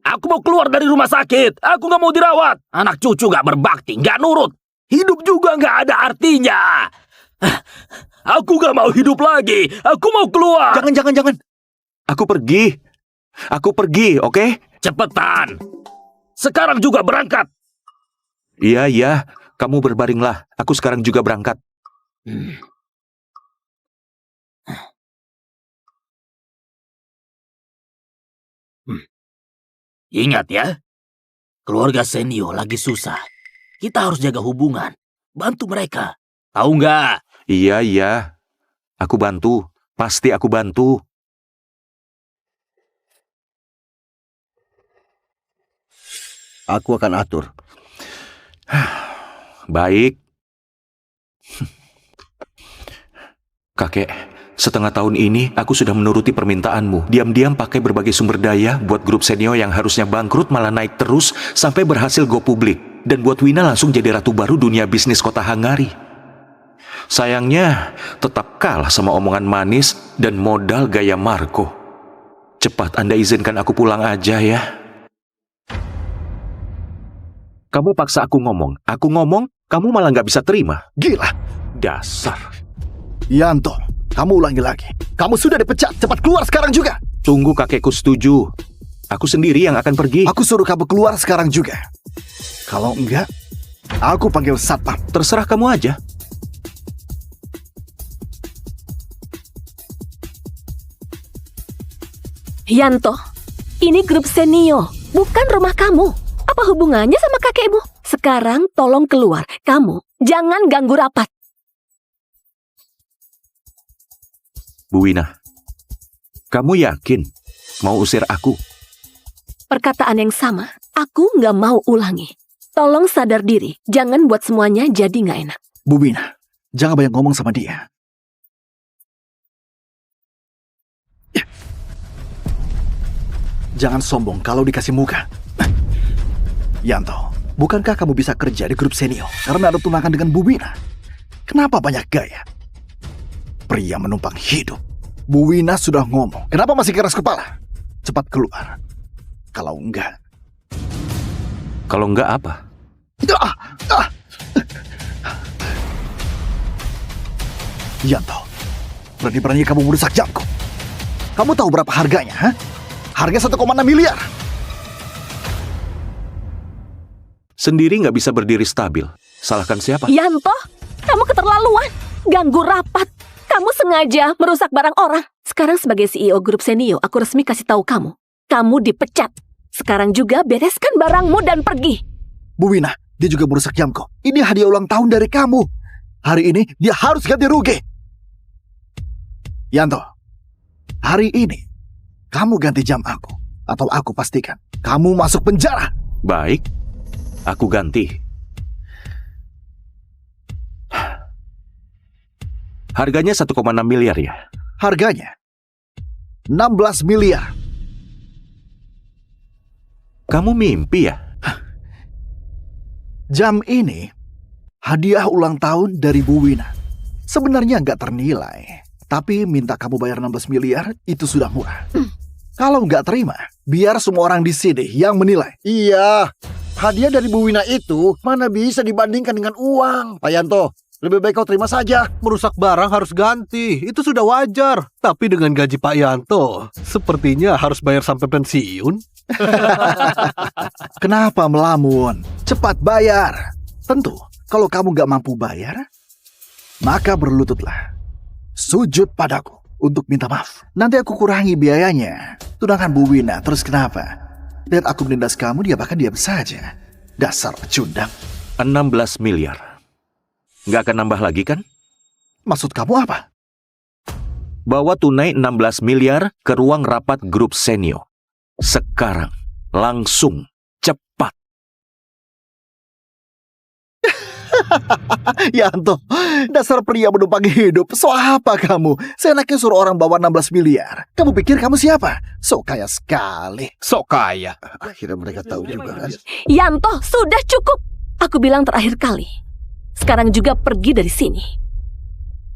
Aku mau keluar dari rumah sakit. Aku nggak mau dirawat. Anak cucu nggak berbakti, nggak nurut. Hidup juga nggak ada artinya. Aku nggak mau hidup lagi. Aku mau keluar. Jangan. Aku pergi, oke? Cepetan. Sekarang juga berangkat. Iya. Kamu berbaringlah. Aku sekarang juga berangkat. Ingat ya, keluarga Senio lagi susah. Kita harus jaga hubungan. Bantu mereka. Tahu nggak? Iya. Aku bantu. Pasti aku bantu. Aku akan atur. Baik. Kakek, setengah tahun ini aku sudah menuruti permintaanmu. Diam-diam pakai berbagai sumber daya buat grup Senio yang harusnya bangkrut malah naik terus sampai berhasil go publik. Dan buat Wina langsung jadi ratu baru dunia bisnis kota Hangari. Sayangnya, tetap kalah sama omongan manis dan modal gaya Marco. Cepat Anda izinkan aku pulang aja ya. Kamu paksa aku ngomong, kamu malah nggak bisa terima. Gila. Dasar. Yanto, kamu ulangi lagi. Kamu sudah dipecat, cepat keluar sekarang juga. Tunggu kakekku setuju. Aku sendiri yang akan pergi. Aku suruh kamu keluar sekarang juga. Kalau enggak, aku panggil satpam. Terserah kamu aja. Yanto, ini grup Senio, bukan rumah kamu. Apa hubungannya sama kakekmu? Sekarang tolong keluar. Kamu jangan ganggu rapat. Bu Wina, kamu yakin mau usir aku? Perkataan yang sama, aku nggak mau ulangi. Tolong sadar diri, jangan buat semuanya jadi nggak enak. Bu Wina, jangan banyak ngomong sama dia. Jangan sombong kalau dikasih muka. Yanto, bukankah kamu bisa kerja di grup senior karena ada tunangan dengan Bu Wina? Kenapa banyak gaya? Pria menumpang hidup. Bu Wina sudah ngomong. Kenapa masih keras kepala? Cepat keluar. Kalau enggak... Kalau enggak apa? Yanto, berani-berani kamu merusak jamku. Kamu tahu berapa harganya, ha? Harga 1,6 miliar. Sendiri nggak bisa berdiri stabil. Salahkan siapa? Yanto, kamu keterlaluan. Ganggu rapat. Kamu sengaja merusak barang orang. Sekarang sebagai CEO grup Senio, aku resmi kasih tahu kamu. Kamu dipecat. Sekarang juga bereskan barangmu dan pergi. Bu Wina, dia juga merusak jamku. Ini hadiah ulang tahun dari kamu. Hari ini dia harus ganti rugi. Yanto, hari ini kamu ganti jam aku. Atau aku pastikan kamu masuk penjara. Baik, aku ganti. Harganya 1,6 miliar ya? Harganya 16 miliar. Kamu mimpi ya? Jam ini hadiah ulang tahun dari Bu Wina. Sebenarnya nggak ternilai. Tapi minta kamu bayar 16 miliar itu sudah murah. Kalau nggak terima, biar semua orang di sini yang menilai. Iya, hadiah dari Bu Wina itu mana bisa dibandingkan dengan uang. Pak Yanto, lebih baik kau terima saja. Merusak barang harus ganti, itu sudah wajar. Tapi dengan gaji Pak Yanto, sepertinya harus bayar sampai pensiun. Kenapa melamun? Cepat bayar. Tentu, kalau kamu nggak mampu bayar, maka berlututlah. Sujud padaku untuk minta maaf. Nanti aku kurangi biayanya. Tunangan Bu Wina, terus kenapa? Lihat aku menindas kamu, dia bahkan diam saja. Dasar pecundang. 16 miliar. Nggak akan nambah lagi kan? Maksud kamu apa? Bawa tunai 16 miliar ke ruang rapat grup Senio. Sekarang. Langsung. Cepat. Yanto, dasar pria menumpang hidup. So apa kamu? Seenaknya suruh orang bawa 16 miliar. Kamu pikir kamu siapa? So kaya sekali. Sok kaya. Akhirnya mereka tahu juga kan. Yanto, sudah cukup. Aku bilang terakhir kali. Sekarang juga pergi dari sini.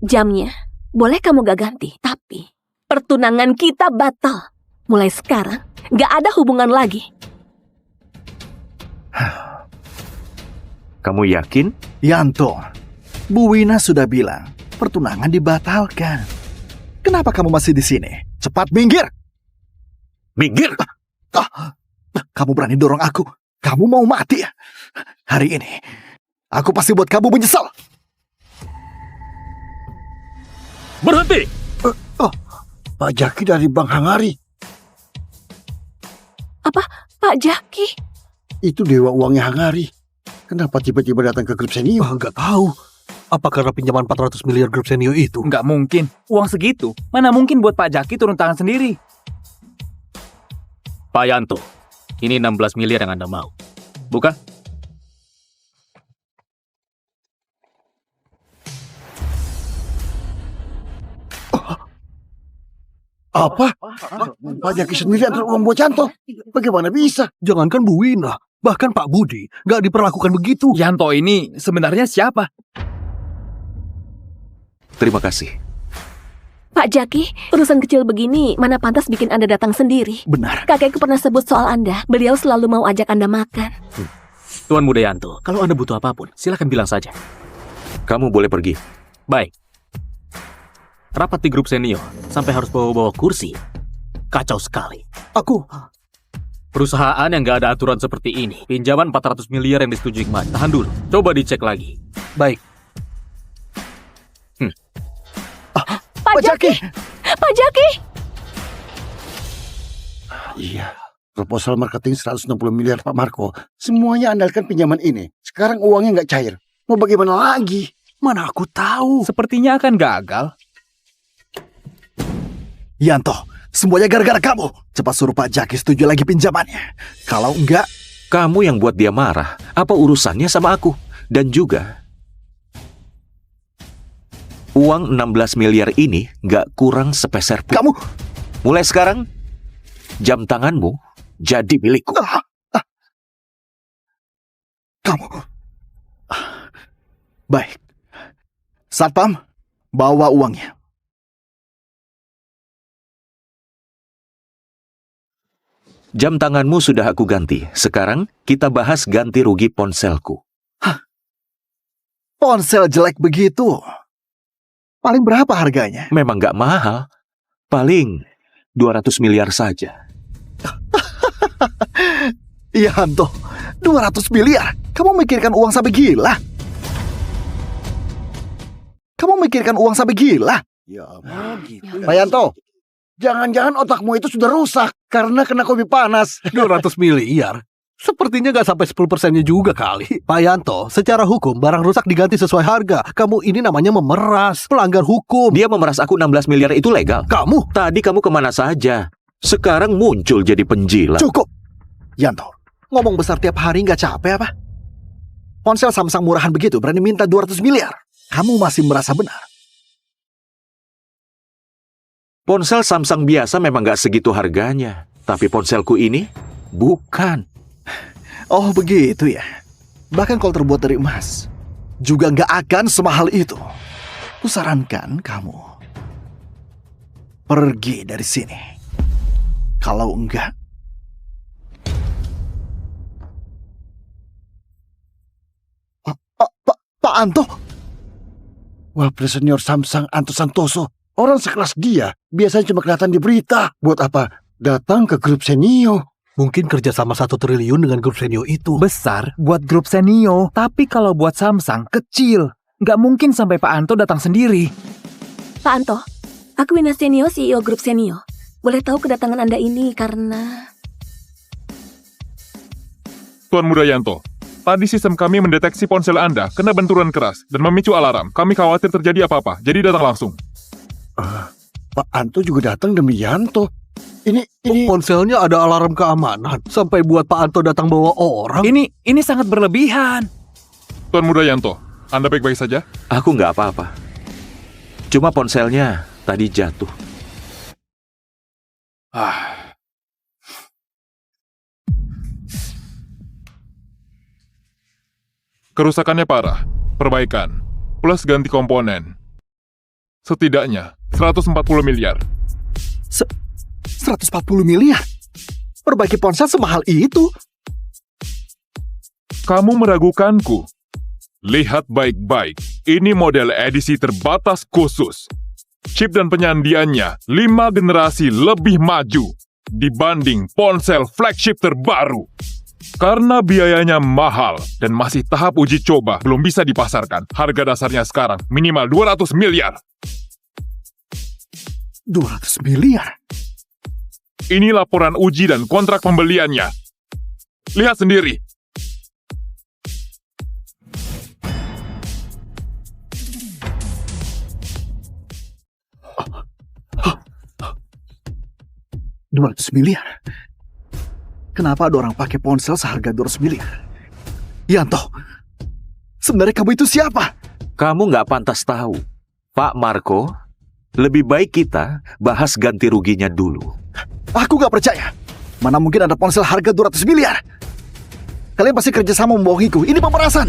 Jamnya, boleh kamu gak ganti. Tapi, pertunangan kita batal. Mulai sekarang, gak ada hubungan lagi. Kamu yakin? Yanto, Bu Wina sudah bilang pertunangan dibatalkan. Kenapa kamu masih di sini? Cepat minggir. Minggir! Kamu berani dorong aku. Kamu mau mati ya? Hari ini, aku pasti buat kamu menyesal. Berhenti! Pak Jaki dari Bang Hangari. Apa, Pak Jaki? Itu dewa uangnya Hangari. Kenapa tiba-tiba datang ke grup Senio? Nggak tahu. Apa karena pinjaman 400 miliar grup Senio itu? Nggak mungkin. Uang segitu, mana mungkin buat Pak Jaki turun tangan sendiri. Pak Yanto, ini 16 miliar yang Anda mau. Bukan? Apa? Pak Jaki sendiri antar uang buat Canto. Bagaimana bisa? Jangankan Bu Wina, bahkan Pak Budi nggak diperlakukan begitu. Yanto ini sebenarnya siapa? Terima kasih. Pak Jaki, urusan kecil begini, mana pantas bikin Anda datang sendiri. Benar. Kakekku pernah sebut soal Anda. Beliau selalu mau ajak Anda makan. Tuan Muda Yanto, kalau Anda butuh apapun, silakan bilang saja. Kamu boleh pergi. Baik. Rapat di grup Senio, sampai harus bawa-bawa kursi. Kacau sekali. Aku... Perusahaan yang nggak ada aturan seperti ini, pinjaman 400 miliar yang disetujui kemarin. Tahan dulu, coba dicek lagi. Baik. Pak Jaki! Pak Jaki! Iya. Proposal marketing 160 miliar Pak Marco. Semuanya andalkan pinjaman ini. Sekarang uangnya nggak cair. Mau bagaimana lagi? Mana aku tahu. Sepertinya akan gagal. Yanto, semuanya gara-gara kamu. Cepat suruh Pak Jaki setuju lagi pinjamannya. Kalau enggak... Kamu yang buat dia marah. Apa urusannya sama aku? Dan juga... Uang 16 miliar ini nggak kurang sepeser pun. Kamu... Mulai sekarang, jam tanganmu jadi milikku. Baik. Satpam, bawa uangnya. Jam tanganmu sudah aku ganti. Sekarang kita bahas ganti rugi ponselku. Ponsel jelek begitu. Paling berapa harganya? Memang nggak mahal. Paling 200 miliar saja. Yanto, 200 miliar? Kamu mikirkan uang sampai gila? Kamu mikirkan uang sampai gila? Ya ampun gitu. Pak Yanto, jangan-jangan otakmu itu sudah rusak karena kena kopi panas. 200 miliar? Sepertinya nggak sampai 10%-nya juga kali. Pak Yanto, secara hukum barang rusak diganti sesuai harga. Kamu ini namanya memeras, pelanggar hukum. Dia memeras aku 16 miliar itu legal. Kamu? Tadi kamu kemana saja? Sekarang muncul jadi penjilat. Cukup. Yanto, ngomong besar tiap hari nggak capek apa? Ponsel Samsung murahan begitu berani minta 200 miliar. Kamu masih merasa benar? Ponsel Samsung biasa memang nggak segitu harganya. Tapi ponselku ini bukan. Oh begitu ya. Bahkan kalau terbuat dari emas juga nggak akan semahal itu. Kusarankan kamu pergi dari sini. Kalau enggak, Pak Anto. Wapres senior Samsung Anto Santoso. Orang sekelas dia biasanya cuma kelihatan di berita. Buat apa datang ke grup Senio? Mungkin kerja sama 1 triliun dengan grup Senio itu. Besar buat grup Senio, tapi kalau buat Samsung kecil. Nggak mungkin sampai Pak Anto datang sendiri. Pak Anto, aku Wina Senio, CEO grup Senio. Boleh tahu kedatangan Anda ini karena... Tuan Muda Yanto, tadi sistem kami mendeteksi ponsel Anda kena benturan keras dan memicu alarm. Kami khawatir terjadi apa-apa, jadi datang langsung. Pak Anto juga datang demi Yanto. Ini Ponselnya ada alarm keamanan. Sampai buat Pak Anto datang bawa orang. Ini sangat berlebihan. Tuan Muda Yanto, Anda baik-baik saja? Aku nggak apa-apa. Cuma ponselnya tadi jatuh. Kerusakannya parah, perbaikan, plus ganti komponen. Setidaknya 140 miliar. 140 miliar? Perbaiki ponsel semahal itu? Kamu meragukanku? Lihat baik-baik, ini model edisi terbatas khusus. Chip dan penyandiannya 5 generasi lebih maju dibanding ponsel flagship terbaru. Karena biayanya mahal dan masih tahap uji coba belum bisa dipasarkan, harga dasarnya sekarang minimal 200 miliar. 200 miliar? Ini laporan uji dan kontrak pembeliannya. Lihat sendiri. $200 miliar? Kenapa ada orang pakai ponsel seharga 200 miliar? Yanto, sebenarnya kamu itu siapa? Kamu nggak pantas tahu. Pak Marco, lebih baik kita bahas ganti ruginya dulu. Aku nggak percaya. Mana mungkin ada ponsel harga 200 miliar? Kalian pasti kerjasama membohongiku. Ini pemerasan.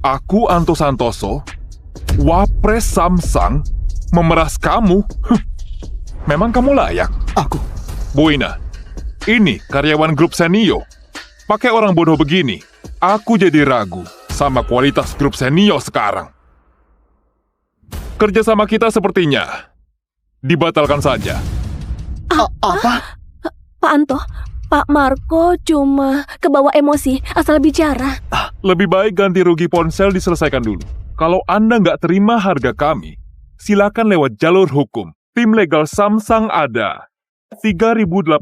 Aku Anto Santoso, Wapres Samsung, memeras kamu? Memang kamu layak? Aku. Bu Ina, ini karyawan grup Senio. Pakai orang bodoh begini, aku jadi ragu sama kualitas grup Senio sekarang. Kerjasama kita sepertinya dibatalkan saja. Apa? Pak Anto, Pak Marco cuma kebawa emosi asal bicara. Lebih baik ganti rugi ponsel diselesaikan dulu. Kalau Anda nggak terima harga kami, silakan lewat jalur hukum. Tim legal Samsung ada 3.865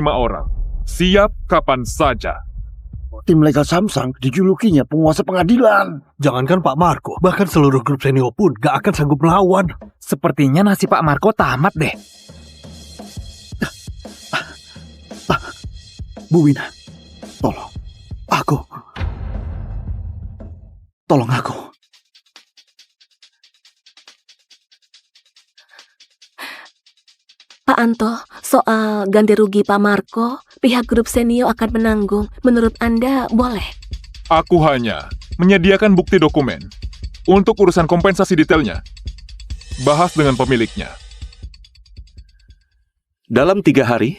orang. Siap kapan saja. tim legal Samsung dijulukinya penguasa pengadilan. Jangankan Pak Marco, bahkan seluruh grup Senio pun gak akan sanggup melawan. Sepertinya nasib Pak Marco tamat deh. Bu Wina, tolong. Tolong aku. Pak Anto, soal ganti rugi Pak Marco, pihak grup Senio akan menanggung. Menurut Anda boleh? Aku hanya menyediakan bukti dokumen. Untuk urusan kompensasi detailnya, bahas dengan pemiliknya. Dalam 3 hari,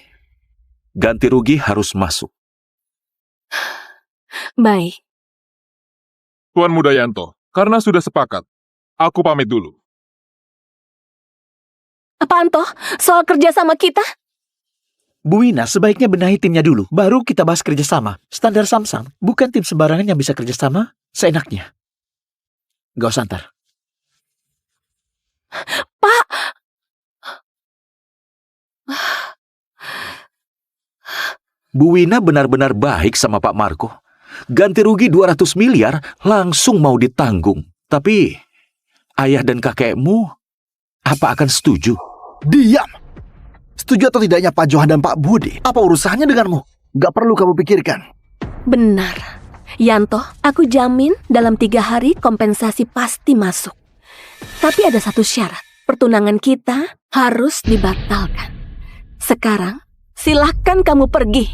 ganti rugi harus masuk. Baik. Tuan Mudayanto, karena sudah sepakat, aku pamit dulu. Apaan toh? Soal kerja sama kita? Bu Wina, sebaiknya benahi timnya dulu, baru kita bahas kerjasama. Standar Samsung, bukan tim sembarangan yang bisa kerjasama seenaknya. Gak usah antar. Pak! Bu Wina benar-benar baik sama Pak Marco. Ganti rugi 200 miliar langsung mau ditanggung. Tapi, ayah dan kakekmu, apa akan setuju? Diam! Setuju atau tidaknya Pak Johan dan Pak Budi? Apa urusannya denganmu? Gak perlu kamu pikirkan. Benar. Yanto, aku jamin dalam 3 hari kompensasi pasti masuk. Tapi ada satu syarat. Pertunangan kita harus dibatalkan. Sekarang, silahkan kamu pergi.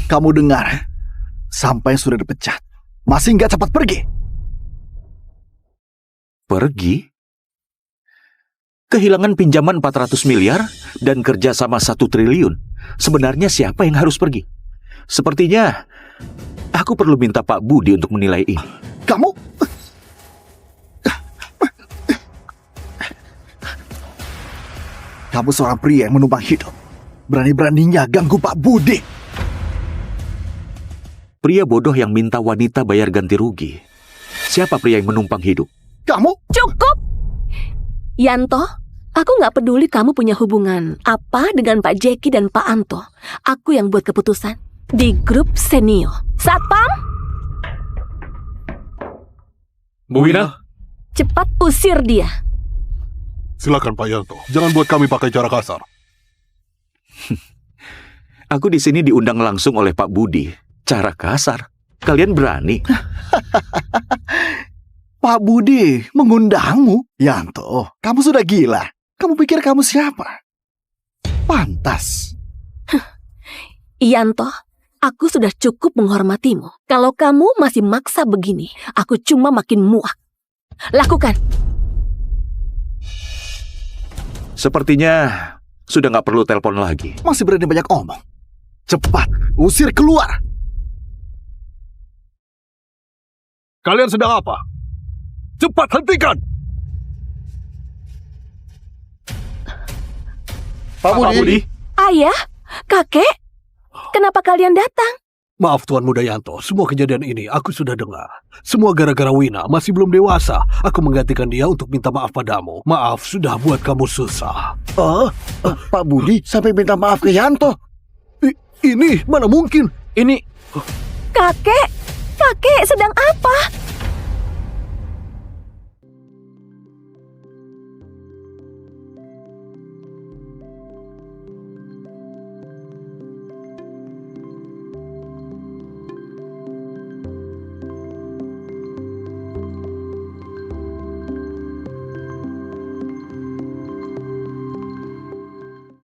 Kamu dengar? Sampai sudah dipecat. Masih nggak cepat pergi? Pergi? Kehilangan pinjaman 400 miliar dan kerja sama 1 triliun. Sebenarnya siapa yang harus pergi? Sepertinya aku perlu minta Pak Budi untuk menilai ini. Kamu? Kamu seorang pria yang menumpang hidup. Berani-beraninya ganggu Pak Budi. Pria bodoh yang minta wanita bayar ganti rugi. Siapa pria yang menumpang hidup? Kamu? Cukup! Yanto, aku nggak peduli kamu punya hubungan apa dengan Pak Jeki dan Pak Anto. Aku yang buat keputusan di grup Senio. Satpam, Bu Wina? cepat usir dia. Silakan Pak Yanto, jangan buat kami pakai cara kasar. Aku di sini diundang langsung oleh Pak Budi. Cara kasar? Kalian berani? Pak Budi mengundangmu? Yanto, kamu sudah gila. Kamu pikir kamu siapa? Pantas. Yanto, aku sudah cukup menghormatimu. Kalau kamu masih maksa begini, aku cuma makin muak. Lakukan. Sepertinya sudah nggak perlu telepon lagi. Masih berani banyak omong. Cepat, usir keluar. Kalian sedang apa? Cepat hentikan! Pak Budi. Ayah, kakek, kenapa kalian datang? Maaf Tuan Mudayanto, semua kejadian ini aku sudah dengar. Semua gara-gara Wina, masih belum dewasa. Aku menggantikan dia untuk minta maaf padamu. Maaf sudah buat kamu susah. Pak Budi sampai minta maaf ke Yanto. Ini mana mungkin? Ini Kakek sedang apa?